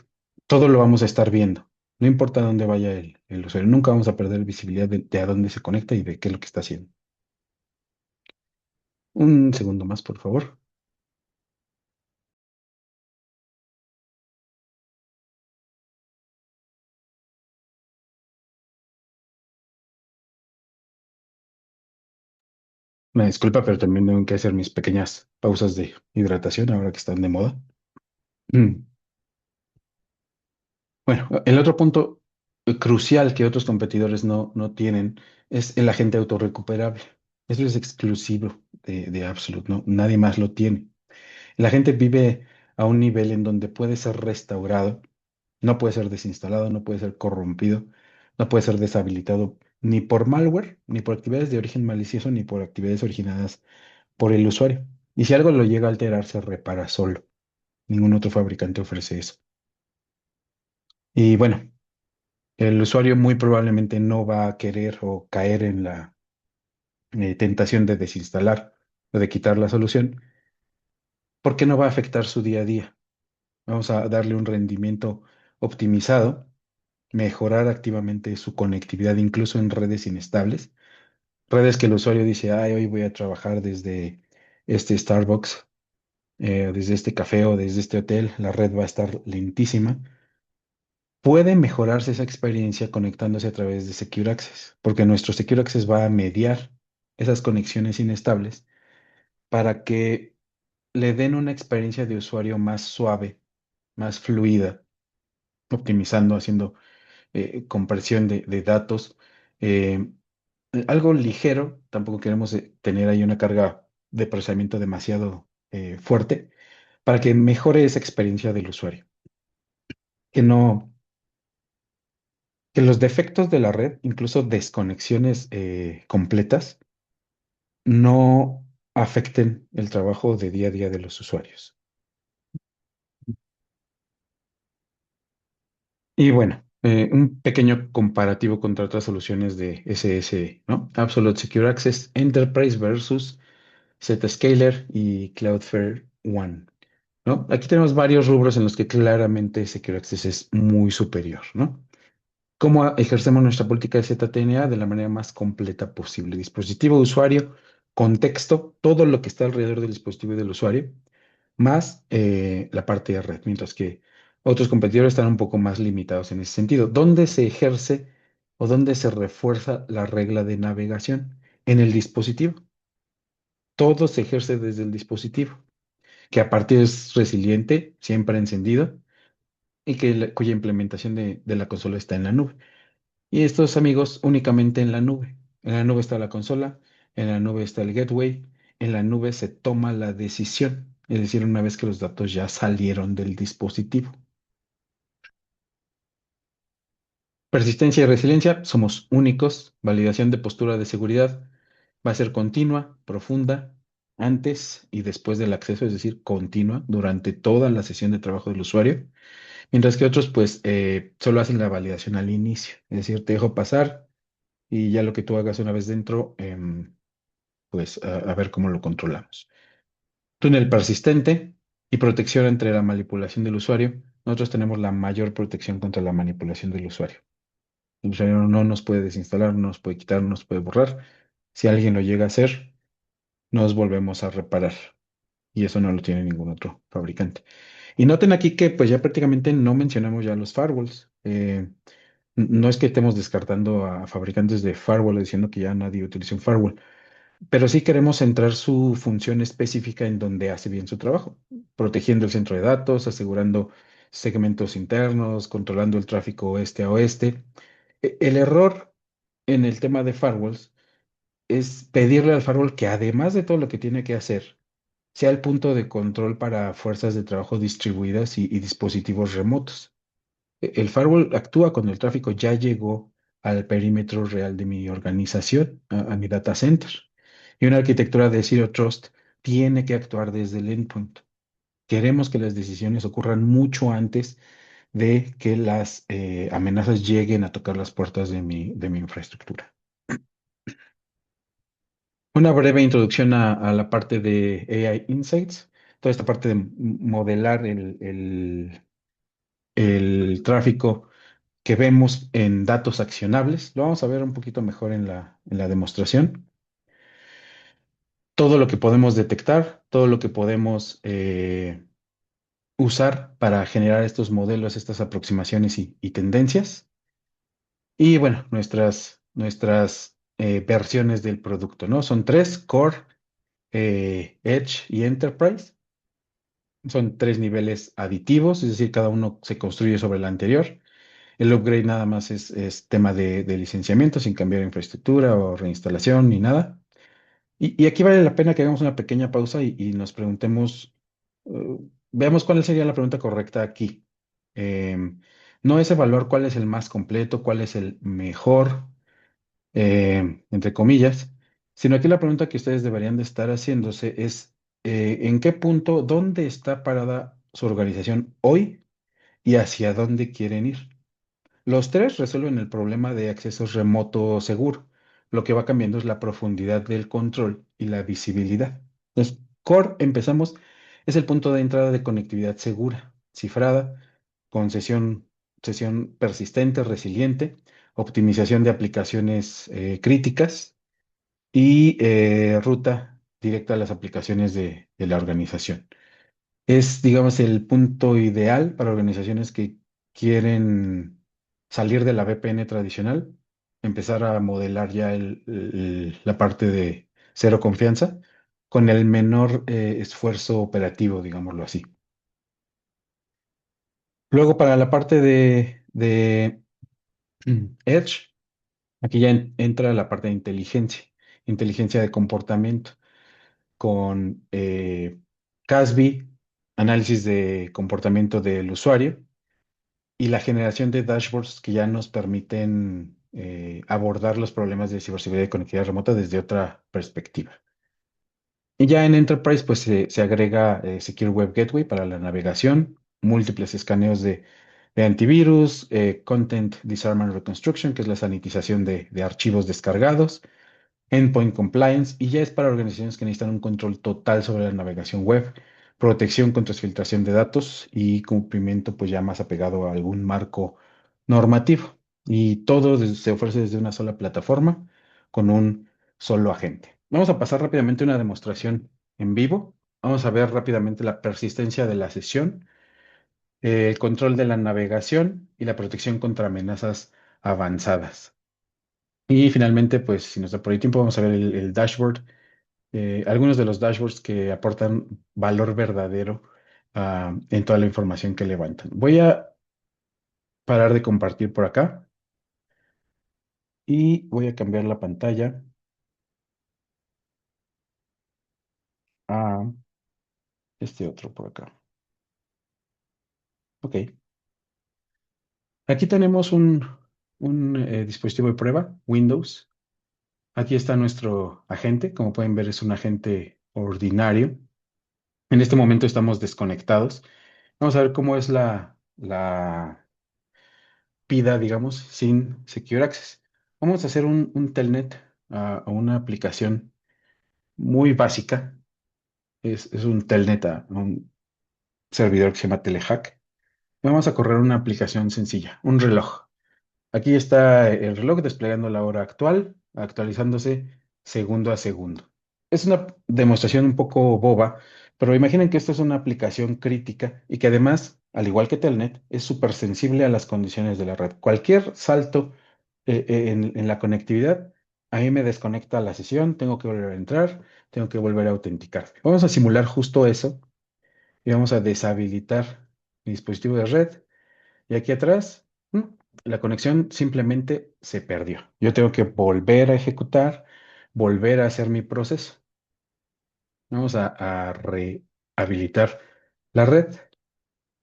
Todo lo vamos a estar viendo. No importa dónde vaya el usuario, nunca vamos a perder visibilidad de a dónde se conecta y de qué es lo que está haciendo. Un segundo más, por favor. Me disculpa, pero también tengo que hacer mis pequeñas pausas de hidratación ahora que están de moda. Mm. Bueno, el otro punto crucial que otros competidores no tienen es el agente autorrecuperable. Eso es exclusivo de Absolute, ¿no? Nadie más lo tiene. La gente vive a un nivel en donde puede ser restaurado, no puede ser desinstalado, no puede ser corrompido, no puede ser deshabilitado ni por malware, ni por actividades de origen malicioso, ni por actividades originadas por el usuario. Y si algo lo llega a alterar, se repara solo. Ningún otro fabricante ofrece eso. Y bueno, el usuario muy probablemente no va a querer o caer en la tentación de desinstalar o de quitar la solución, porque no va a afectar su día a día. Vamos a darle un rendimiento optimizado, mejorar activamente su conectividad, incluso en redes inestables, redes que el usuario dice, ay, hoy voy a trabajar desde este Starbucks, desde este café o desde este hotel, la red va a estar lentísima. Puede mejorarse esa experiencia conectándose a través de Secure Access, porque nuestro Secure Access va a mediar esas conexiones inestables para que le den una experiencia de usuario más suave, más fluida, optimizando, haciendo compresión de datos. eh, Algo ligero, tampoco queremos tener ahí una carga de procesamiento demasiado fuerte para que mejore esa experiencia del usuario. Que no, que los defectos de la red, incluso desconexiones completas, no afecten el trabajo de día a día de los usuarios. Y bueno, un pequeño comparativo contra otras soluciones de SS, ¿no? Absolute Secure Access Enterprise versus Zscaler y Cloudflare One, ¿no? Aquí tenemos varios rubros en los que claramente Secure Access es muy superior, ¿no? ¿Cómo ejercemos nuestra política de ZTNA de la manera más completa posible? Dispositivo, usuario, contexto, todo lo que está alrededor del dispositivo y del usuario, más la parte de red, mientras que otros competidores están un poco más limitados en ese sentido. ¿Dónde se ejerce o dónde se refuerza la regla de navegación? En el dispositivo. Todo se ejerce desde el dispositivo, que aparte es resiliente, siempre encendido, y cuya implementación de la consola está en la nube. Y estos amigos únicamente en la nube. En la nube está la consola, en la nube está el gateway, en la nube se toma la decisión, es decir, una vez que los datos ya salieron del dispositivo. Persistencia y resiliencia, somos únicos. Validación de postura de seguridad va a ser continua, profunda, antes y después del acceso, es decir, continua durante toda la sesión de trabajo del usuario. Mientras que otros, pues, solo hacen la validación al inicio, es decir, te dejo pasar y ya lo que tú hagas una vez dentro, pues a ver cómo lo controlamos. Túnel persistente y protección entre la manipulación del usuario. Nosotros tenemos la mayor protección contra la manipulación del usuario. El usuario no nos puede desinstalar, no nos puede quitar, no nos puede borrar. Si alguien lo llega a hacer, nos volvemos a reparar. Y eso no lo tiene ningún otro fabricante. Y noten aquí que pues ya prácticamente no mencionamos ya los firewalls. No es que estemos descartando a fabricantes de firewall diciendo que ya nadie utiliza un firewall, pero sí queremos centrar su función específica en donde hace bien su trabajo, protegiendo el centro de datos, asegurando segmentos internos, controlando el tráfico oeste a oeste. El error en el tema de firewalls es pedirle al firewall que además de todo lo que tiene que hacer, sea el punto de control para fuerzas de trabajo distribuidas y dispositivos remotos. El firewall actúa cuando el tráfico ya llegó al perímetro real de mi organización, a mi data center. Y una arquitectura de Zero Trust tiene que actuar desde el endpoint. Queremos que las decisiones ocurran mucho antes de que las amenazas lleguen a tocar las puertas de mi infraestructura. Una breve introducción a la parte de AI Insights, toda esta parte de modelar el tráfico que vemos en datos accionables. Lo vamos a ver un poquito mejor en la demostración. Todo lo que podemos detectar, todo lo que podemos usar para generar estos modelos, estas aproximaciones y tendencias. Y bueno, nuestras versiones del producto, ¿no? Son tres: Core, Edge y Enterprise. Son tres niveles aditivos, es decir, cada uno se construye sobre el anterior. El upgrade nada más es tema de licenciamiento, sin cambiar infraestructura o reinstalación ni nada. Y aquí vale la pena que hagamos una pequeña pausa y nos preguntemos, veamos cuál sería la pregunta correcta aquí. Em, no es evaluar cuál es el más completo, cuál es el mejor, entre comillas, sino aquí la pregunta que ustedes deberían de estar haciéndose es, ¿en qué punto, dónde está parada su organización hoy y hacia dónde quieren ir? Los tres resuelven el problema de acceso remoto seguro. Lo que va cambiando es la profundidad del control y la visibilidad. Entonces, Core, empezamos, es el punto de entrada de conectividad segura, cifrada, con sesión persistente, resiliente, optimización de aplicaciones críticas y ruta directa a las aplicaciones de la organización. Es, digamos, el punto ideal para organizaciones que quieren salir de la VPN tradicional, empezar a modelar ya la parte de cero confianza con el menor esfuerzo operativo, digámoslo así. Luego, para la parte de Edge, aquí ya entra la parte de inteligencia de comportamiento con CASB, análisis de comportamiento del usuario y la generación de dashboards que ya nos permiten abordar los problemas de ciberseguridad y conectividad remota desde otra perspectiva. Y ya en Enterprise, pues se agrega Secure Web Gateway para la navegación, múltiples escaneos de antivirus, Content Disarm and Reconstruction, que es la sanitización de archivos descargados, Endpoint Compliance, y ya es para organizaciones que necesitan un control total sobre la navegación web, protección contra filtración de datos y cumplimiento pues ya más apegado a algún marco normativo. Y todo se ofrece desde una sola plataforma con un solo agente. Vamos a pasar rápidamente una demostración en vivo. Vamos a ver rápidamente la persistencia de la sesión, el control de la navegación y la protección contra amenazas avanzadas. Y finalmente, pues si nos da por ahí tiempo, vamos a ver el dashboard, algunos de los dashboards que aportan valor verdadero en toda la información que levantan. Voy a parar de compartir por acá y voy a cambiar la pantalla a este otro por acá. Ok. Aquí tenemos un dispositivo de prueba, Windows. Aquí está nuestro agente. Como pueden ver, es un agente ordinario. En este momento estamos desconectados. Vamos a ver cómo es la pida, digamos, sin Secure Access. Vamos a hacer un telnet a una aplicación muy básica. Es un telnet a un servidor que se llama Telehack. Vamos a correr una aplicación sencilla, un reloj. Aquí está el reloj desplegando la hora actual, actualizándose segundo a segundo. Es una demostración un poco boba, pero imaginen que esto es una aplicación crítica y que además, al igual que Telnet, es súper sensible a las condiciones de la red. Cualquier salto en la conectividad, a mí me desconecta la sesión, tengo que volver a entrar, tengo que volver a autenticar. Vamos a simular justo eso y vamos a deshabilitar mi dispositivo de red. Y aquí atrás, la conexión simplemente se perdió. Yo tengo que volver a ejecutar, volver a hacer mi proceso. Vamos a rehabilitar la red.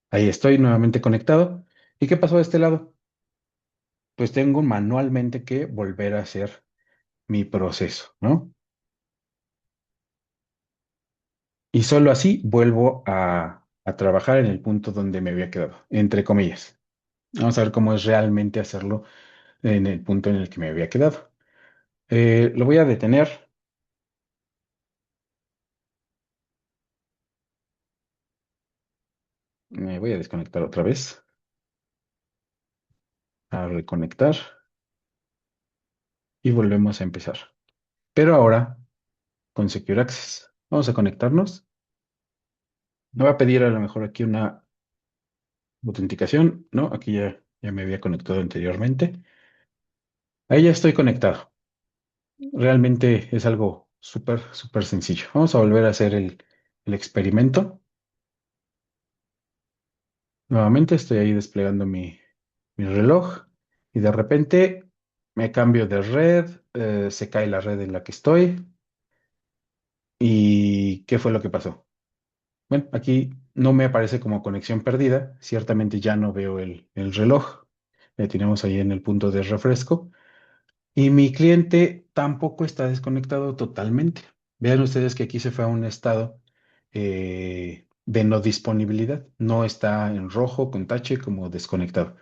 Ahí estoy nuevamente conectado. ¿Y qué pasó de este lado? Pues tengo manualmente que volver a hacer mi proceso, ¿no? Y solo así vuelvo a trabajar en el punto donde me había quedado, entre comillas. Vamos a ver cómo es realmente hacerlo en el punto en el que me había quedado. Lo voy a detener. Me voy a desconectar otra vez, a reconectar y volvemos a empezar. Pero ahora con Secure Access. Vamos a conectarnos. Me va a pedir a lo mejor aquí una autenticación. No, aquí ya me había conectado anteriormente. Ahí ya estoy conectado. Realmente es algo súper, súper sencillo. Vamos a volver a hacer el experimento. Nuevamente estoy ahí desplegando mi reloj y de repente me cambio de red, se cae la red en la que estoy. ¿Y qué fue lo que pasó? Bueno, aquí no me aparece como conexión perdida. Ciertamente ya no veo el reloj. Le tenemos ahí en el punto de refresco. Y mi cliente tampoco está desconectado totalmente. Vean ustedes que aquí se fue a un estado de no disponibilidad. No está en rojo con tache como desconectado.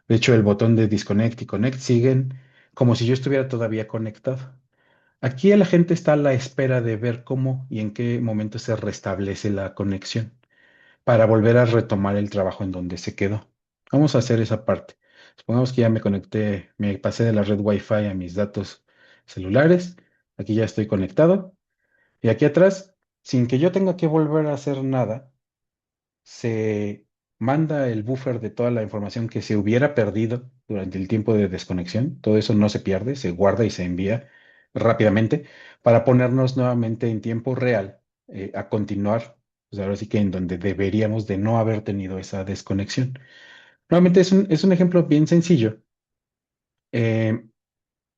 De hecho, el botón de disconnect y connect siguen como si yo estuviera todavía conectado. Aquí la gente está a la espera de ver cómo y en qué momento se restablece la conexión para volver a retomar el trabajo en donde se quedó. Vamos a hacer esa parte. Supongamos que ya me conecté, me pasé de la red Wi-Fi a mis datos celulares. Aquí ya estoy conectado. Y aquí atrás, sin que yo tenga que volver a hacer nada, se manda el buffer de toda la información que se hubiera perdido durante el tiempo de desconexión. Todo eso no se pierde, se guarda y se envía rápidamente para ponernos nuevamente en tiempo real a continuar, pues ahora sí que en donde deberíamos de no haber tenido esa desconexión. Nuevamente es un ejemplo bien sencillo, eh,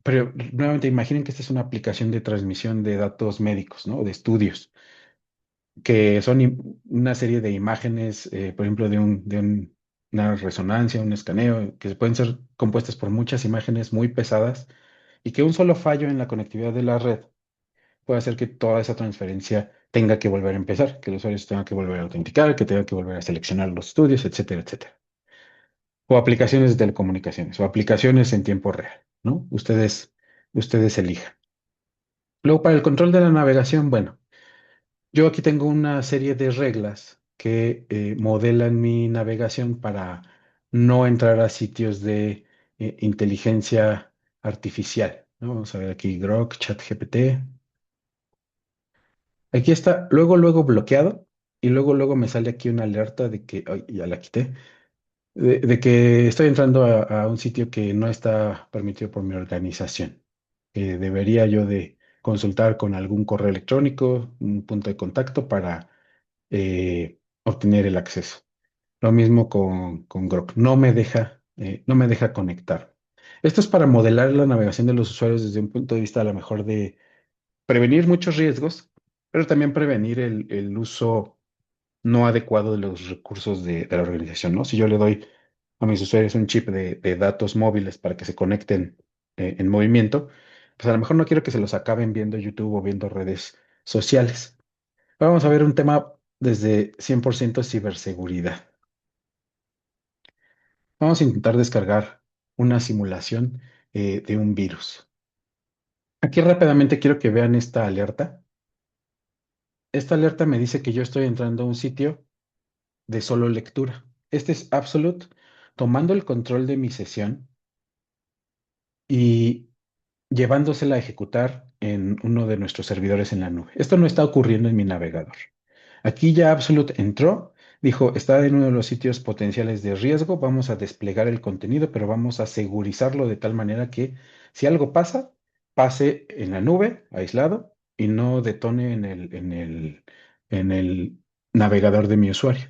pero nuevamente imaginen que esta es una aplicación de transmisión de datos médicos, ¿no? De estudios que son una serie de imágenes, por ejemplo, una resonancia, un escaneo, que pueden ser compuestas por muchas imágenes muy pesadas y que un solo fallo en la conectividad de la red puede hacer que toda esa transferencia tenga que volver a empezar, que el usuario se tenga que volver a autenticar, que tenga que volver a seleccionar los estudios, etcétera, etcétera. O aplicaciones de telecomunicaciones, o aplicaciones en tiempo real, ¿no? Ustedes elijan. Luego, para el control de la navegación, bueno. Yo aquí tengo una serie de reglas que modelan mi navegación para no entrar a sitios de inteligencia artificial, ¿no? Vamos a ver aquí Grok, ChatGPT. Aquí está, luego bloqueado y luego me sale aquí una alerta de que, ay, ya la quité, de que estoy entrando a un sitio que no está permitido por mi organización. Debería yo de consultar con algún correo electrónico, un punto de contacto para obtener el acceso. Lo mismo con Grok. No me deja conectar. Esto es para modelar la navegación de los usuarios desde un punto de vista a lo mejor de prevenir muchos riesgos, pero también prevenir el uso no adecuado de los recursos de la organización, ¿no? Si yo le doy a mis usuarios un chip de datos móviles para que se conecten en movimiento, pues a lo mejor no quiero que se los acaben viendo YouTube o viendo redes sociales. Vamos a ver un tema desde 100% ciberseguridad. Vamos a intentar descargar una simulación de un virus. Aquí rápidamente quiero que vean esta alerta. Esta alerta me dice que yo estoy entrando a un sitio de solo lectura. Este es Absolute tomando el control de mi sesión y llevándosela a ejecutar en uno de nuestros servidores en la nube. Esto no está ocurriendo en mi navegador. Aquí ya Absolute entró, dijo, está en uno de los sitios potenciales de riesgo, vamos a desplegar el contenido, pero vamos a segurizarlo de tal manera que si algo pasa, pase en la nube, aislado, y no detone en el navegador de mi usuario.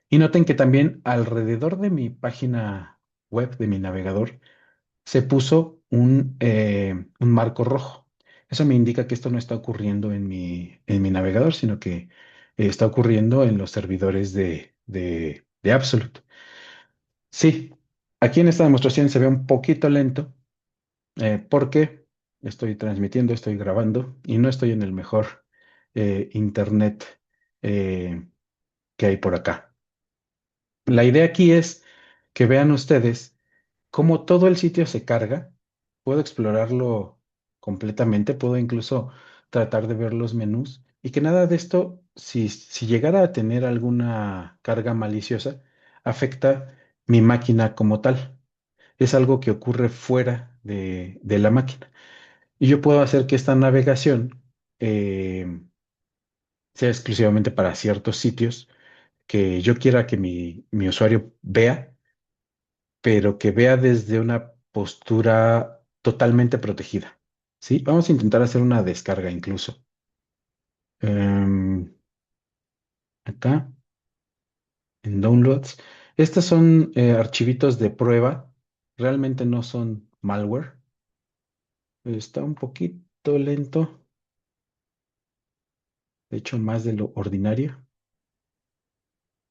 Y noten que también alrededor de mi página web, de mi navegador, se puso un marco rojo. Eso me indica que esto no está ocurriendo en mi navegador, sino que está ocurriendo en los servidores de Absolute. Sí, aquí en esta demostración se ve un poquito lento porque estoy transmitiendo, estoy grabando y no estoy en el mejor internet eh, que hay por acá. La idea aquí es que vean ustedes cómo todo el sitio se carga. Puedo explorarlo completamente, puedo incluso tratar de ver los menús y que nada de esto, si llegara a tener alguna carga maliciosa, afecta mi máquina como tal. Es algo que ocurre fuera de la máquina. Y yo puedo hacer que esta navegación eh, sea exclusivamente para ciertos sitios que yo quiera que mi usuario vea, pero que vea desde una postura totalmente protegida. ¿Sí? Vamos a intentar hacer una descarga incluso. Em, Acá, en Downloads. Estos son archivitos de prueba. Realmente no son malware. Está un poquito lento. De hecho, más de lo ordinario.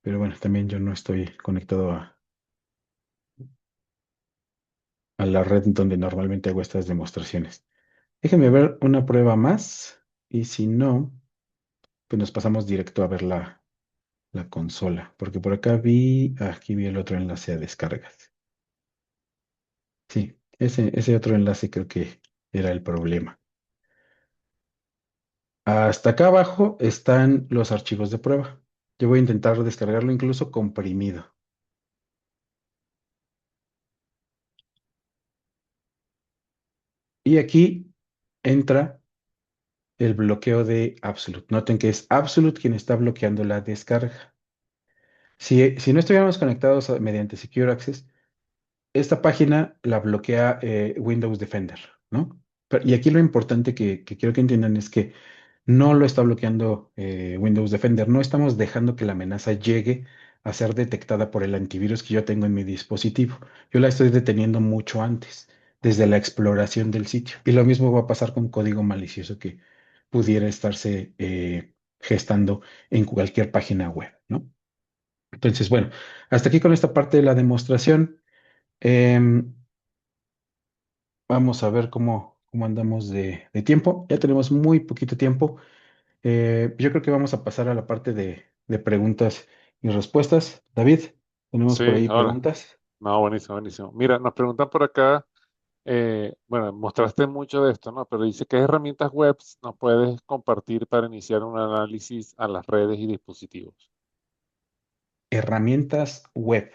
pero bueno, también yo no estoy conectado a la red donde normalmente hago estas demostraciones. Déjenme ver una prueba más y si no, pues nos pasamos directo a ver la consola, porque por acá aquí vi el otro enlace a descargas. Sí, ese otro enlace creo que era el problema. Hasta acá abajo están los archivos de prueba. Yo voy a intentar descargarlo incluso comprimido. Y aquí entra el bloqueo de Absolute. Noten que es Absolute quien está bloqueando la descarga. Si no estuviéramos conectados mediante Secure Access, esta página la bloquea Windows Defender, ¿no? Y aquí lo importante que quiero que entiendan es que no lo está bloqueando Windows Defender. No estamos dejando que la amenaza llegue a ser detectada por el antivirus que yo tengo en mi dispositivo. Yo la estoy deteniendo mucho antes, desde la exploración del sitio. Y lo mismo va a pasar con código malicioso que pudiera estarse gestando en cualquier página web, ¿no? Entonces, bueno, hasta aquí con esta parte de la demostración. Em, Vamos a ver cómo andamos de tiempo. Ya tenemos muy poquito tiempo. Yo creo que vamos a pasar a la parte de preguntas y respuestas. David, tenemos por Sí, ahí ahora. preguntas. No, buenísimo, buenísimo. Mira, nos preguntan por acá, bueno, mostraste mucho de esto, ¿no? Pero dice, ¿qué herramientas web nos puedes compartir para iniciar un análisis a las redes y dispositivos? Herramientas web,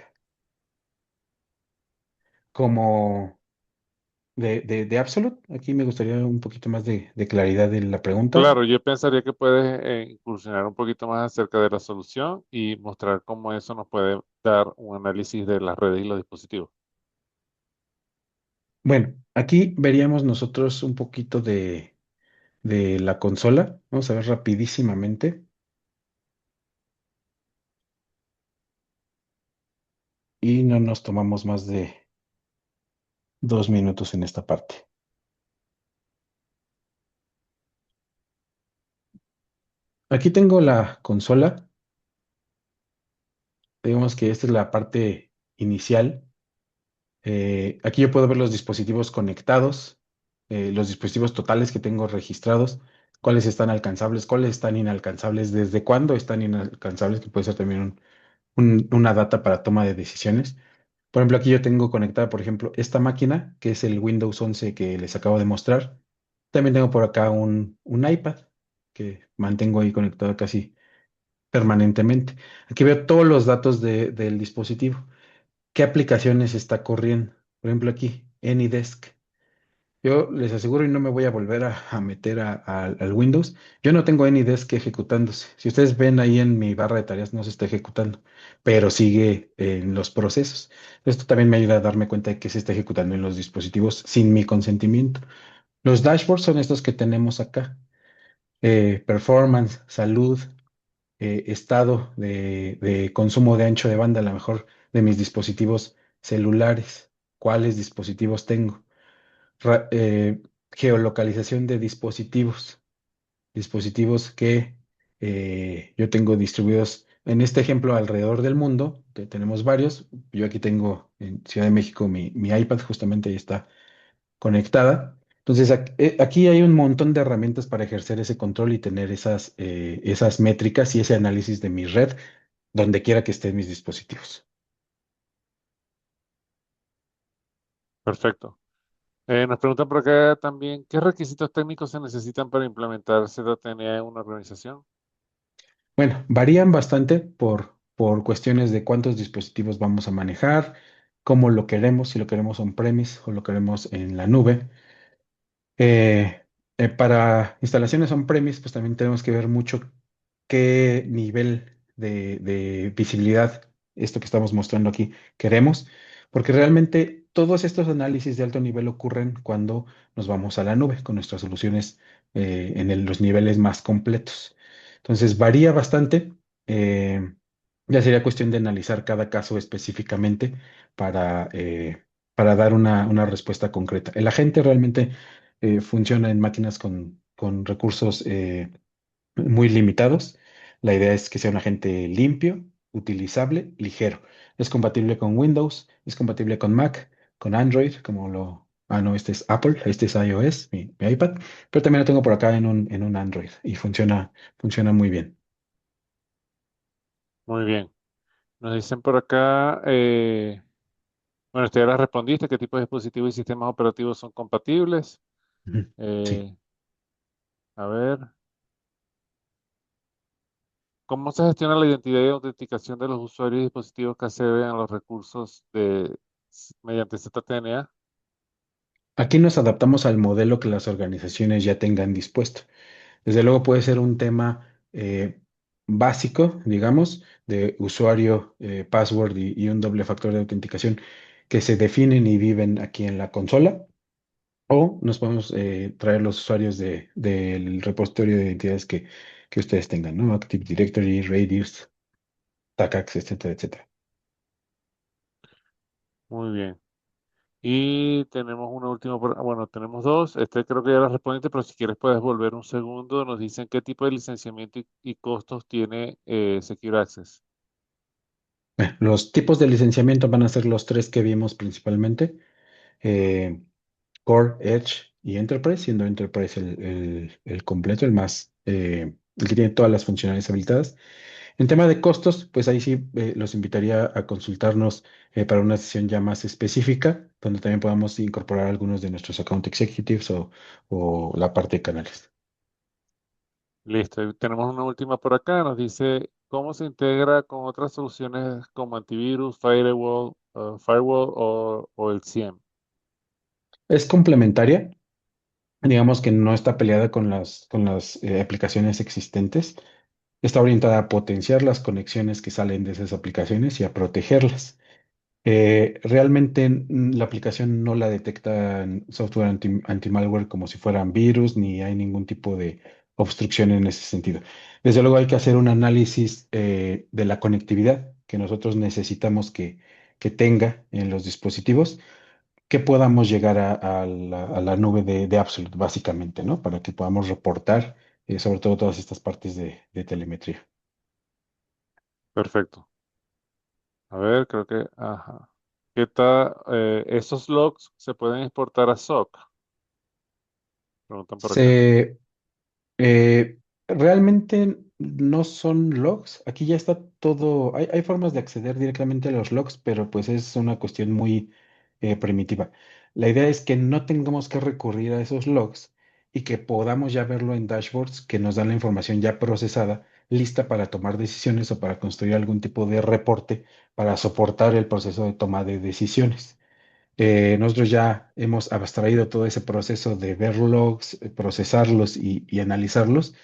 como de Absolute. Aquí me gustaría un poquito más de claridad en la pregunta. Claro, yo pensaría que puedes incursionar un poquito más acerca de la solución y mostrar cómo eso nos puede dar un análisis de las redes y los dispositivos. Bueno, aquí veríamos nosotros un poquito de la consola. Vamos a ver rapidísimamente y no nos tomamos más de 2 minutos en esta parte. Aquí tengo la consola. Digamos que esta es la parte inicial. Aquí yo puedo ver los dispositivos conectados, los dispositivos totales que tengo registrados, cuáles están alcanzables, cuáles están inalcanzables, desde cuándo están inalcanzables, que puede ser también una data para toma de decisiones. Por ejemplo, aquí yo tengo conectada, por ejemplo, esta máquina, que es el Windows 11 que les acabo de mostrar. También tengo por acá un iPad que mantengo ahí conectado casi permanentemente. Aquí veo todos los datos del dispositivo. ¿Qué aplicaciones está corriendo? Por ejemplo, aquí, AnyDesk. Yo les aseguro y no me voy a volver a meter al Windows. Yo no tengo AnyDesk ejecutándose. Si ustedes ven ahí en mi barra de tareas, no se está ejecutando, pero sigue en los procesos. Esto también me ayuda a darme cuenta de que se está ejecutando en los dispositivos sin mi consentimiento. Los dashboards son estos que tenemos acá. Performance, salud, estado de consumo de ancho de banda, a lo mejor de mis dispositivos celulares, cuáles dispositivos tengo, Ra- eh, geolocalización de dispositivos que yo tengo distribuidos, en este ejemplo, alrededor del mundo, que tenemos varios. Yo aquí tengo en Ciudad de México mi iPad, justamente ahí está conectada. Entonces, aquí hay un montón de herramientas para ejercer ese control y tener esas métricas y ese análisis de mi red donde quiera que estén mis dispositivos. Perfecto. Nos preguntan por acá también, ¿qué requisitos técnicos se necesitan para implementar ZTNA en una organización? Bueno, varían bastante por cuestiones de cuántos dispositivos vamos a manejar, cómo lo queremos, si lo queremos on-premise o lo queremos en la nube. Eh, para instalaciones on-premise, pues también tenemos que ver mucho qué nivel de visibilidad, esto que estamos mostrando aquí, queremos, porque realmente todos estos análisis de alto nivel ocurren cuando nos vamos a la nube con nuestras soluciones los niveles más completos. Entonces, varía bastante. eh, ya sería cuestión de analizar cada caso específicamente para dar una respuesta concreta. El agente realmente funciona en máquinas con recursos muy limitados. La idea es que sea un agente limpio, utilizable, ligero. Es compatible con Windows, es compatible con Mac, con Android, como lo... Ah, no, este es Apple, este es iOS, mi iPad, pero también lo tengo por acá en un Android y funciona muy bien. Muy bien. Nos dicen por acá, bueno, usted ya la respondiste, qué tipo de dispositivos y sistemas operativos son compatibles. Ujú. Sí. Eh, a ver, ¿cómo se gestiona la identidad y autenticación de los usuarios y dispositivos que acceden a los recursos mediante ZTNA? Aquí nos adaptamos al modelo que las organizaciones ya tengan dispuesto. Desde luego puede ser un tema básico, digamos, de usuario, password y un doble factor de autenticación que se definen y viven aquí en la consola. O nos podemos traer los usuarios del repositorio de identidades que ustedes tengan, ¿no? Active Directory, Radius, TACACS, etcétera, etcétera. Muy bien. Y tenemos una última, bueno, tenemos dos. Este creo que ya la respondiste, pero si quieres puedes volver un segundo. Nos dicen qué tipo de licenciamiento y costos tiene Secure Access. Los tipos de licenciamiento van a ser los tres que vimos principalmente. eh, Core, Edge y Enterprise, siendo Enterprise el completo, el que tiene todas las funcionalidades habilitadas. En tema de costos, pues ahí sí los invitaría a consultarnos para una sesión ya más específica, donde también podamos incorporar algunos de nuestros account executives o la parte de canales. Listo. Y tenemos una última por acá. Nos dice cómo se integra con otras soluciones como antivirus, firewall o el SIEM. Es complementaria, digamos que no está peleada con las aplicaciones existentes. Está orientada a potenciar las conexiones que salen de esas aplicaciones y a protegerlas. Realmente la aplicación no la detecta en software anti-malware como si fueran virus, ni hay ningún tipo de obstrucción en ese sentido. Desde luego hay que hacer un análisis de la conectividad que nosotros necesitamos que tenga en los dispositivos, que podamos llegar a la nube de Absolute, básicamente, ¿no? Para que podamos reportar sobre todo todas estas partes de telemetría. Perfecto. A ver, creo que, ajá. ¿Qué tal? ¿Esos logs se pueden exportar a SOC? Preguntan por acá. Se realmente no son logs. Aquí ya está todo. Hay formas de acceder directamente a los logs, pero pues es una cuestión muy primitiva. La idea es que no tengamos que recurrir a esos logs y que podamos ya verlo en dashboards que nos dan la información ya procesada, lista para tomar decisiones o para construir algún tipo de reporte para soportar el proceso de toma de decisiones. Nosotros ya hemos abstraído todo ese proceso de ver logs, procesarlos y analizarlos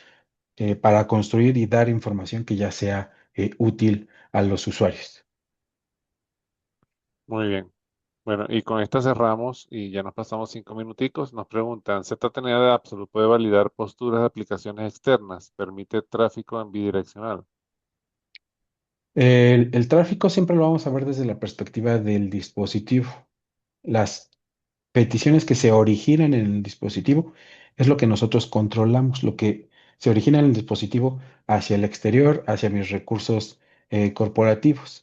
para construir y dar información que ya sea útil a los usuarios. Muy bien. Bueno, y con esta cerramos y ya nos pasamos 5 minuticos. Nos preguntan, ¿ZTNA de Absolute puede validar posturas de aplicaciones externas? ¿Permite tráfico en bidireccional? El tráfico siempre lo vamos a ver desde la perspectiva del dispositivo. Las peticiones que se originan en el dispositivo es lo que nosotros controlamos, lo que se origina en el dispositivo hacia el exterior, hacia mis recursos corporativos.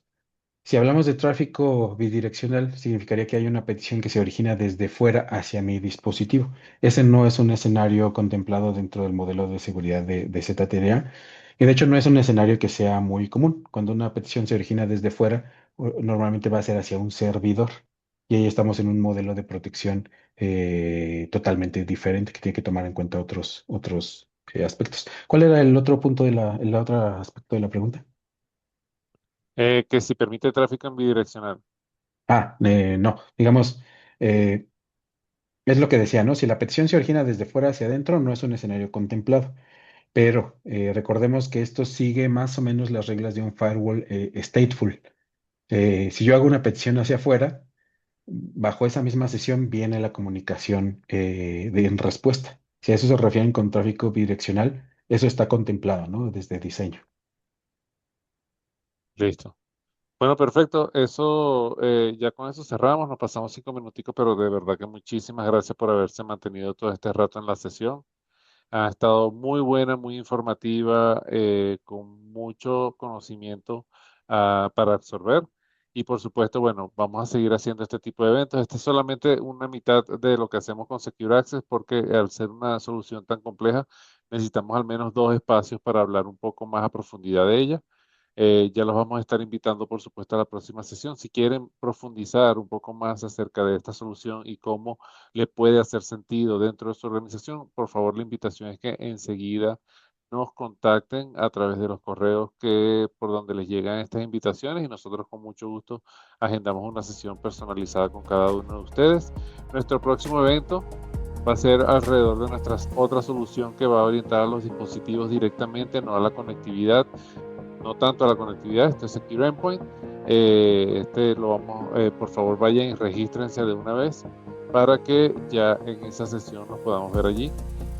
Si hablamos de tráfico bidireccional, significaría que hay una petición que se origina desde fuera hacia mi dispositivo. Ese no es un escenario contemplado dentro del modelo de seguridad de ZTNA. Y de hecho no es un escenario que sea muy común. Cuando una petición se origina desde fuera, normalmente va a ser hacia un servidor. Y ahí estamos en un modelo de protección totalmente diferente que tiene que tomar en cuenta otros aspectos. ¿Cuál era el otro punto el otro aspecto de la pregunta? Que si permite tráfico en bidireccional. No, digamos, eh, es lo que decía, ¿no? Si la petición se origina desde fuera hacia adentro, no es un escenario contemplado, pero recordemos que esto sigue más o menos las reglas de un firewall stateful. Si yo hago una petición hacia afuera, bajo esa misma sesión viene la comunicación en respuesta. Si a eso se refieren con tráfico bidireccional, eso está contemplado, ¿no? Desde diseño. Listo. Bueno, perfecto. Eso, ya con eso cerramos. Nos pasamos 5 minuticos, pero de verdad que muchísimas gracias por haberse mantenido todo este rato en la sesión. Ha estado muy buena, muy informativa, con mucho conocimiento para absorber. Y por supuesto, bueno, vamos a seguir haciendo este tipo de eventos. Este es solamente una mitad de lo que hacemos con Secure Access porque al ser una solución tan compleja, necesitamos al menos 2 espacios para hablar un poco más a profundidad de ella. Ya los vamos a estar invitando, por supuesto, a la próxima sesión. Si quieren profundizar un poco más acerca de esta solución y cómo le puede hacer sentido dentro de su organización, por favor, la invitación es que enseguida nos contacten a través de los correos por donde les llegan estas invitaciones y nosotros con mucho gusto agendamos una sesión personalizada con cada uno de ustedes. Nuestro próximo evento va a ser alrededor de nuestra otra solución que va a orientar a los dispositivos directamente, no a la conectividad, no tanto a la conectividad. Este es Secure Endpoint. Por favor, vayan y regístrense de una vez para que ya en esa sesión nos podamos ver allí.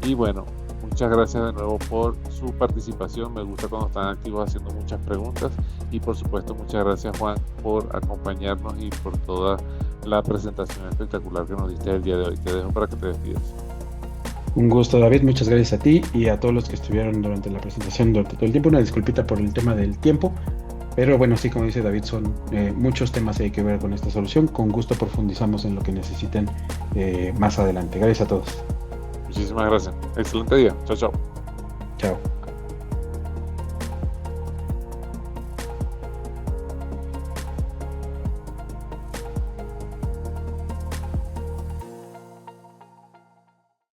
Y bueno, muchas gracias de nuevo por su participación. Me gusta cuando están activos haciendo muchas preguntas. Y por supuesto, muchas gracias, Juan, por acompañarnos y por toda la presentación espectacular que nos diste el día de hoy. Te dejo para que te despidas. Un gusto, David. Muchas gracias a ti y a todos los que estuvieron durante la presentación durante todo el tiempo. Una disculpita por el tema del tiempo, pero bueno, sí, como dice David, son muchos temas que hay que ver con esta solución. Con gusto profundizamos en lo que necesiten más adelante. Gracias a todos. Muchísimas gracias. Excelente día. Chao, chao. Chao.